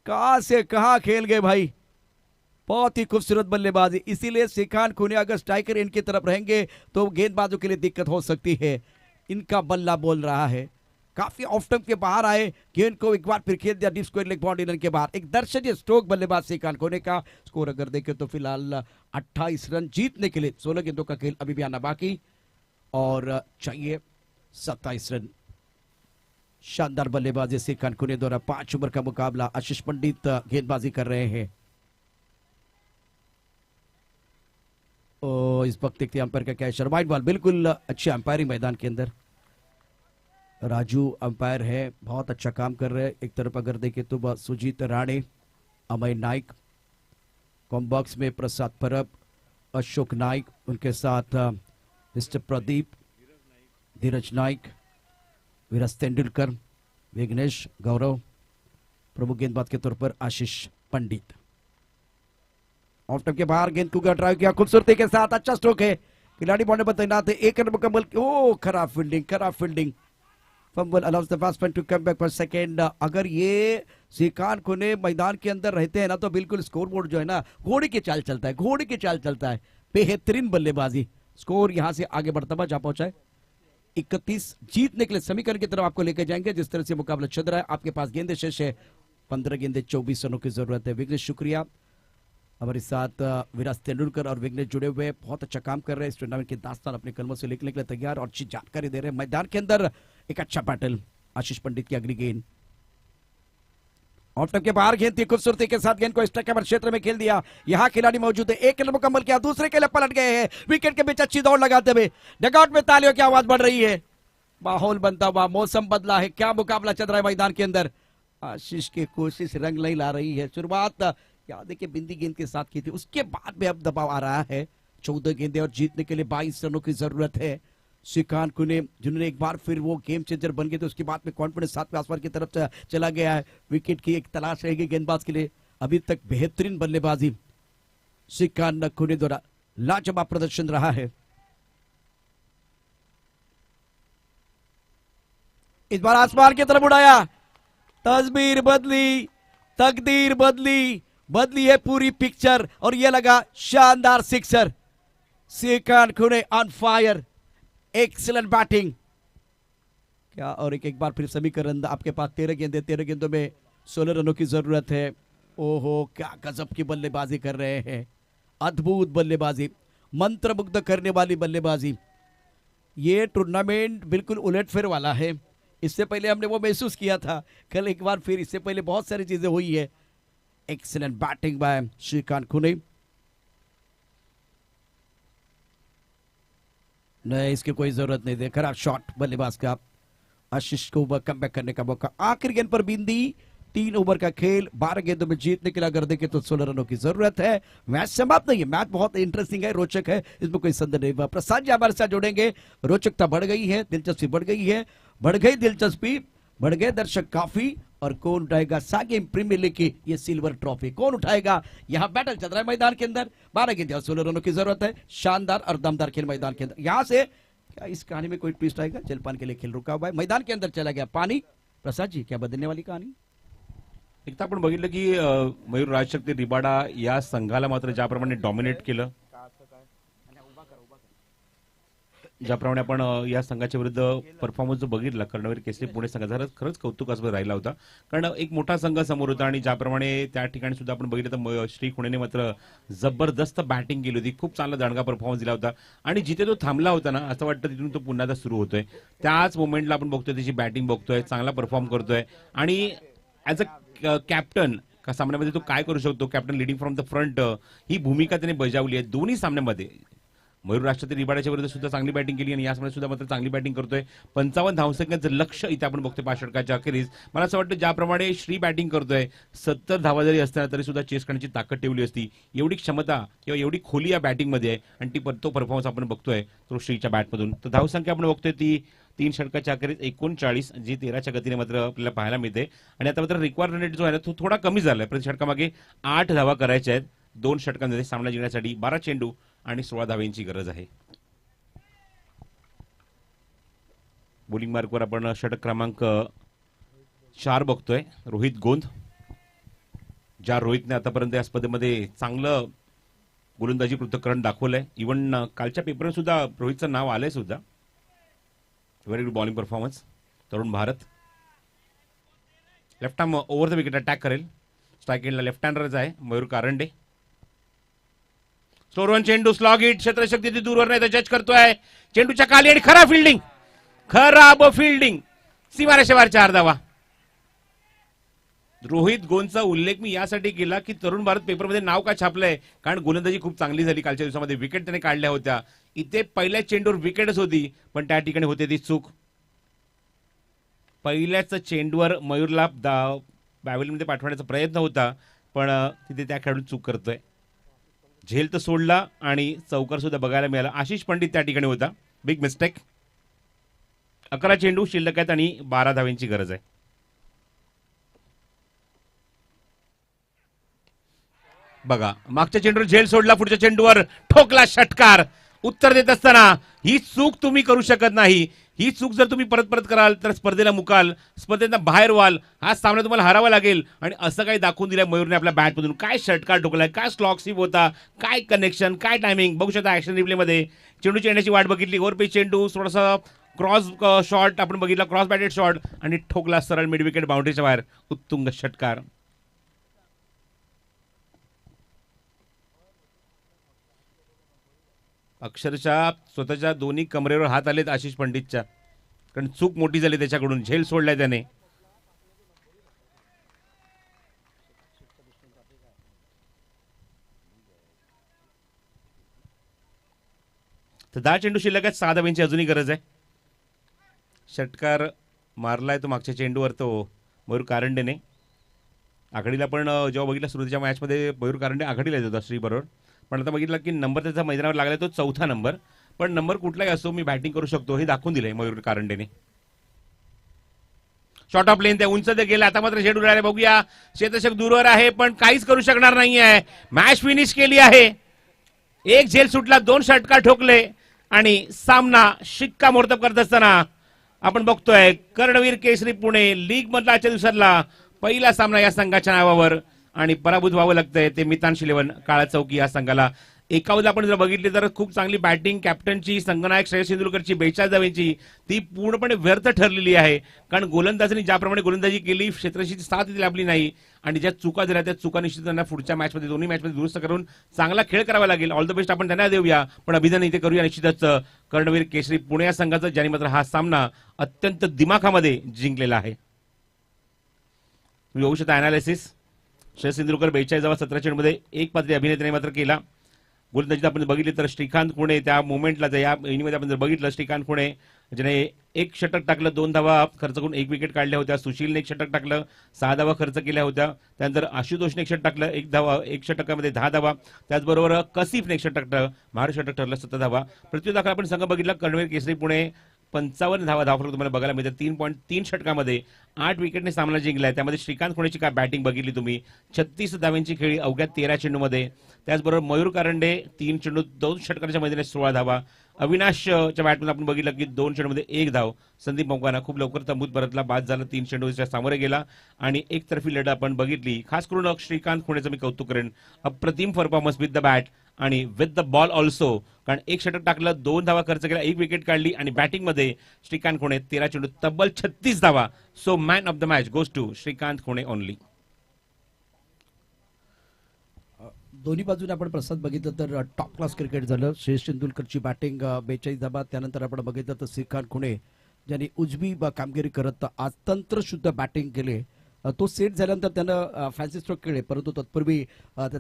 [SPEAKER 3] कहां से कहां खेल गए भाई, बहुत ही खूबसूरत बल्लेबाजी। इसीलिए श्रीकांत कुने अगर स्ट्राइकर इनकी तरफ रहेंगे तो गेंदबाजों के लिए दिक्कत हो सकती है। इनका बल्ला बोल रहा है। काफी ऑफ स्टंप के बाहर आए, गेंद को एक बार फिर खेल दिया deep square leg boundary line के बाहर। एक दर्शनीय स्ट्रोक बल्लेबाज श्रीकांत कोने का। स्कोर अगर देखें तो फिलहाल 28 रन जीतने के लिए 16 गेंदों का खेल अभी भी आना बाकी और चाहिए 27 रन। शानदार बल्लेबाजी श्रीकांत कोने द्वारा 5 ओवर का मुकाबला। आशीष पंडित गेंदबाजी कर रहे हैं। इस वक्त देखते अंपायर का क्या है, शर्माइट बॉल। बिल्कुल अच्छी अंपायरिंग मैदान के अंदर। राजू अंपायर है, बहुत अच्छा काम कर रहे हैं। एक तरफ अगर देखें तो सुजीत राणे, अमय नाइक, कॉम्बॉक्स में प्रसाद परब, अशोक नाइक, उनके साथ मिस्टर प्रदीप, धीरज नाइक, विराज तेंदुलकर, विघ्नेश, गौरव, प्रमुख गेंदबाज के तौर पर आशीष पंडित। ऑफ टॉप के बाहर गेंद को ड्राइव किया खूबसूरती के साथ, अच्छा स्ट्रोक है। खिलाड़ी बॉन्डे पर तैनात है। 1 रन मुकम्मल। ओ खराब फील्डिंग, खराब fielding. Fumble allows the batsman to come back for second. अगर ये श्रीकांत कोने मैदान के अंदर रहते हैं ना तो बिल्कुल स्कोरबोर्ड जो है ना घोड़े की चाल चलता है, घोड़े की चाल चलता है। बेहतरीन बल्लेबाजी। स्कोर यहां से आगे बढ़ता हुआ जा पहुंचा है 31। जीतने के लिए समीकरण की तरफ आपको लेकर जाएंगे। जिस तरह से मुकाबला चल रहा है, आपके पास गेंदे शेष है 15 गेंदे 24 रनों की जरूरत है। विघ्नेश शुक्रिया। हमारे साथ विराज तेंदुलकर और विघ्नेश जुड़े हुए, बहुत अच्छा काम कर रहे हैं। इस टूर्नामेंट की दास्तान अपने कलमों से लिखने के लिए तैयार और अच्छी जानकारी दे रहे हैं। मैदान के अंदर एक अच्छा बैटल। आशीष पंडित की अगली गेंद ऑफ टॉप के बाहर, गेंद थी खूबसूरती के साथ। गेंद को स्ट्राइक क्षेत्र में खेल दिया। यहाँ खिलाड़ी मौजूद है। 1 रन मुकम्मल किया, दूसरे के लिए पलट गए हैं। विकेट के बीच अच्छी दौड़ लगाते हुए डगआउट में तालियों की आवाज बढ़ रही है। माहौल बनता हुआ, मौसम बदला है। क्या मुकाबला चल रहा है मैदान के अंदर। आशीष की कोशिश रंग नहीं ला रही है। शुरुआत याद है कि बिंदी गेंद के साथ की थी, उसके बाद में अब दबाव आ रहा है। 14 गेंदे और जीतने के लिए 22 रनों की जरूरत है। श्रीकांत कोने जिन्होंने एक बार फिर वो गेम चेंजर बन गए थे, उसके बाद में कॉन्फिडेंस 7वें आसमान की तरफ चला गया है। विकेट की एक तलाश रहेगी गेंदबाज के लिए। अभी तक बेहतरीन बल्लेबाजी श्रीकांत कोने द्वारा लाजवाब प्रदर्शन रहा है। इस बार आसमान की तरफ उड़ाया, तस्वीर बदली, तकदीर बदली, बदली है पूरी पिक्चर और ये लगा शानदार सिक्सर। श्रीकांत कोने ऑन फायर, एक्सीलेंट बैटिंग। क्या और एक बार फिर समीकरण आपके पास 13 गेंदे, 13 गेंदों में 16 रनों की जरूरत है। ओहो क्या गजब की बल्लेबाजी कर रहे हैं। अद्भुत बल्लेबाजी, मंत्रमुग्ध करने वाली बल्लेबाजी। ये टूर्नामेंट बिल्कुल उलटफेर वाला है। इससे पहले हमने वो महसूस किया था, कल एक बार फिर इससे पहले बहुत सारी चीजें हुई है। एक्सीलेंट बैटिंग बाय श्रीकांत कोने। नहीं, इसकी कोई जरूरत नहीं थी। खराब शॉट बल्लेबाज का। आशीष को कम बैक करने का मौका। आखिरी गेंद पर बिंदी। 3 ओवर का खेल, 12 गेंदों में जीतने के लिए अगर देखें तो 16 रनों की जरूरत है। मैच समाप्त नहीं है, मैच बहुत इंटरेस्टिंग है, रोचक है, इसमें कोई संदेह नहीं। प्रसाद जी हमारे साथ जुड़ेंगे। रोचकता बढ़ गई है, दिलचस्पी बढ़ गई है, बढ़ गई दिलचस्पी, बढ़ गए दर्शक काफी। और कौन उठाएगा सागे प्रीमियर लीग की ये सिल्वर ट्रॉफी, कौन उठाएगा। यहाँ बैटल चल रहा है मैदान के अंदर। 12 गेंद और 16 रनों की जरूरत है। शानदार और दमदार खेल मैदान के अंदर। यहाँ से क्या इस कहानी में कोई ट्विस्ट आएगा। जलपान के लिए खेल रुका हुआ है, मैदान के अंदर चला गया पानी। प्रसाद जी क्या बदलने वाली कहानी।
[SPEAKER 4] एकदा आपण बघितलं की मयूर राजशक्ती रिबाडा या संघाला मात्र ज्याप्रमाणे डॉमिनेट केलं, ज्याप्रमाणे आपण या संघाच्या विरुद्ध परफॉर्मन्स जो बघितला कर्णवीर केसरी पुणे संघाचा, खरंच कौतुकास्पद राहिला होता. कारण एक मोठा संघ समोर होता आणि ज्याप्रमाणे त्या ठिकाणी सुद्धा आपण बघितलं तर श्री खुणेने मात्र जबरदस्त बॅटिंग केली होती. खूप चांगला दांडगा परफॉर्मन्स दिला होता आणि जिथे तो थांबला होता ना, असं वाटतं तिथून तो पुन्हा सुरू होतोय. त्याच मोमेंटला आपण बघतोय त्याची बॅटिंग बघतोय, चांगला परफॉर्म करतोय आणि ऍज अ कॅप्टन का सामन्यामध्ये तो काय करू शकतो, captain leading from the front, ही भूमिका त्याने बजावली आहे दोन्ही सामन्यामध्ये. मयूर राष्ट्रपती रिबाडाच्या विरुद्ध सुद्धा चांगली बॅटिंग केली आणि या सामन्यात सुद्धा मात्र चांगली बॅटिंग करतोय. 55 धावसंख्येचं लक्ष इथे आपण बघतोय 5 षटकाच्या अखेरीस. मला असं वाटतं ज्याप्रमाणे श्री बॅटिंग करतोय, 70 धावा जरी असताना तरी सुद्धा चेस करण्याची ताकद ठेवली असती. एवढी क्षमता किंवा एवढी खोली या बॅटिंगमध्ये आहे आणि तो परफॉर्मन्स आपण बघतोय तो श्रीच्या बॅटमधून. तर धावसंख्या आपण बघतोय ती 3 षटकाच्या अखेरीस 39, जी 13च्या गतीने मात्र आपल्याला पाहायला मिळते. आणि आता मात्र रिक्वायर्ड रन रेट जो आहे ना तो थोडा कमी झालाय. प्रति षटकामागे 8 धावा करायच्या आहेत 2 षटकांमध्ये सामना जिंकण्यासाठी. 12 चेंडू आणि 16 धावांची गरज आहे. बॉलिंग मार्कवर आपण षटक क्रमांक 4 बघतोय, रोहित गोंद. ज्या रोहितने आतापर्यंत या स्पर्धेमध्ये चांगलं गोलंदाजी पृथक्करण दाखवलंय. इव्हन कालच्या पेपरवर सुद्धा रोहितचं नाव आलंय सुद्धा. Very good bowling performance Tarun Bharat. Left arm over the wicket attack करेल. स्ट्राईक एंडला लेफ्ट हँडरच आहे मयूर कारंडे. स्लोरवन चेंडू स्लॉग हिट क्षेत्ररक्षक तिथे दूरवर नाही तर जज करतोय चेंडूच्या खाली आणि खराब फिल्डिंग सीमारेषेवर 4 धावा. रोहित गोंचा उल्लेख मी यासाठी केला की तरुण भारत पेपरमध्ये नाव का छापलंय कारण गोलंदाजी खूप चांगली झाली कालच्या दिवसामध्ये. विकेट त्याने काढल्या होत्या. इथे पहिल्या चेंडूवर विकेटच होती पण त्या ठिकाणी होते ती चूक. पहिल्याच चेंडूवर मयूरला बॅवेलमध्ये पाठवण्याचा प्रयत्न होता पण तिथे त्या खेळाडू चूक करतोय. झेल तर सोडला आणि चौकार सुद्धा बघायला मिळाला. आशिष पंडित त्या ठिकाणी होता. Big mistake. 11 चेंडू शिल्लक आहेत आणि 12 धाव्यांची गरज आहे. बघा मागच्या चेंडूवर झेल सोडला. पुढच्या चेंडूवर ठोकला षटकार. उत्तर देत असताना ही चूक तुम्ही करू शकत नाही. ही चूक जर तुम्ही परत परत कराल तर स्पर्धेला मुकाल, स्पर्धेला बाहेर व्हाल. हा सामना तुम्हाला हरावा लागेल. आणि असं काही दाखवून दिलंय मयूरने आपल्या बॅटमधून. काय षटकार ठोकलाय, काय स्लॉक स्वीप होता, काय कनेक्शन, काय टायमिंग बघू शकता ऍक्शन रिप्लेमध्ये. चेंडूची येण्याची वाट बघितली. ओव्हरपेच चेंडू थोडासा क्रॉस शॉट आपण बघितला, क्रॉस बॅटेड शॉट आणि ठोकला सरळ मिड विकेट बाउंड्रीच्या बाहेर. उत्तुंग षटकार. अक्षरशः स्वतःच्या दोन्ही कमरेवर हात आलेत आशिष पंडितच्या कारण चूक मोठी झाली त्याच्याकडून. झेल सोडलाय त्याने. तर 10 चेंडू शिल्लक आहेत. 6 धाव्यांची अजूनही गरज आहे. षटकार मारलाय तो मागच्या चेंडूवर तो मयूर कारंडेने. आघाडीला पण जेव्हा बघितलं सुरुवातीच्या मॅचमध्ये मयूर कारंडे आघाडीला येत होता श्री बरोबर. पण आता बघितलं की नंबर त्याचा मैदानावर लागलाय तो 4था नंबर. पण नंबर कुठलाही असो मी बॅटिंग करू शकतो हे दाखवून दिलंय मयूर कारंडेने. शॉर्ट ऑफ लेन त्या उंच ते गेला. आता मात्र झेड उडाले. बघूया क्षेत्ररक्षक दूरवर आहे पण काहीच करू शकणार नाहीये. मॅच फिनिश केली आहे. एक झेल सुटला, 2 षटकार ठोकले आणि सामना शिक्कामोर्तब करत असताना आपण बघतोय कर्णवीर केसरी पुणे लीग मधला आजच्या दिवसातला पहिला सामना या संघाच्या नावावर आणि पराभूत व्हावं लागतंय ते मितांश 11 काळा चौकी या संघाला. एकावधीला आपण जर बघितली तर खूप चांगली बॅटिंग कॅप्टनची संघनायक श्रेयस तेंडुलकरची 42 धावांची ती पूर्णपणे व्यर्थ ठरलेली आहे कारण गोलंदाजांनी ज्याप्रमाणे गोलंदाजी केली क्षेत्ररक्षकाची साथ तिथे लाभली नाही आणि ज्या चुका झाल्या त्या चुका निश्चित त्यांना पुढच्या मॅचमध्ये दोन्ही मॅचमध्ये दुरुस्त करून चांगला खेळ करावा लागेल. ऑल द बेस्ट आपण त्यांना देऊया पण अभिनंदन इथे करूया निश्चितच कर्णवीर केसरी पुणे या संघाचा ज्यांनी मात्र हा सामना अत्यंत दिमाखामध्ये जिंकलेला आहे. तुम्ही बघू शकता अनालिसिस. श्रेयस तेंडुलकर 42 धावा 17 चेंडूमध्ये एक पात्री अभिनेत्याने मात्र केला. गोलंदाजीत आपण बघितली तर श्रीकांत खुणे त्या मोमेंटला या इनिंगमध्ये आपण जर बघितलं श्रीकांत खुणे ज्याने 1 षटक टाकलं, 2 धावा खर्च करून 1 विकेट काढल्या होत्या. सुशीलने 1 षटक टाकलं, 6 धावा खर्च केल्या होत्या. त्यानंतर आशुतोषने 1 षटक टाकलं, 1 धावा, 1 षटकामध्ये 10 धावा. त्याचबरोबर कसिफने 1 षटक टाकलं, महाराष्ट्र षटक ठरलं 17 धावा. पृथ्वी दाखल आपण संघ बघितला कर्णवीर केसरी पुणे 55 धावा तुम्हाला बघायला मिळते. 3.3 षटकामध्ये 8 विकेटने सामना जिंकलाय. त्यामध्ये श्रीकांत खुणेची काय बॅटिंग बघितली तुम्ही. 36 धावांची खेळी अवघ्या 13 चेंडूमध्ये. त्याचबरोबर मयूर कारंडे 3 चेंडू 2 षटकांच्या मैदानात 16 धावा. अविनाशच्या बॅटमध्ये आपण बघितलं की 2 चेंडूमध्ये 1 धाव. संदीप मोकाना खूप लवकर तंबूत परतला, बाद झाला, 3 चेंडूच्या सामोरे गेला आणि एकतर्फी लढत आपण बघितली. खास करून श्रीकांत खुणेचं मी कौतुक करेन. अप्रतिम परफॉर्मन्स विथ द बॅट आणि विथ द बॉल ऑल्सो कारण 1 षटक टाकलं, 2 धावा खर्च केला, 1 विकेट काढली आणि बॅटिंगमध्ये श्रीकांत खुणे 13 चेंडू तब्बल 36 धावा. So man of the match goes to Shrikant Khune only.
[SPEAKER 3] दोन्ही बाजूने आपण प्रसाद बघितलं तर टॉप क्लास क्रिकेट झालं. श्रेयस तेंडुलकरची बॅटिंग 42 धावा. त्यानंतर आपण बघितलं तर श्रीकांत खुणे ज्यांनी उजवी कामगिरी करत आज तंत्रशुद्ध बॅटिंग केले. तो सेट झाल्यानंतर त्यानं फॅन्सी स्ट्रोक केले परंतु तत्पूर्वी त्याचा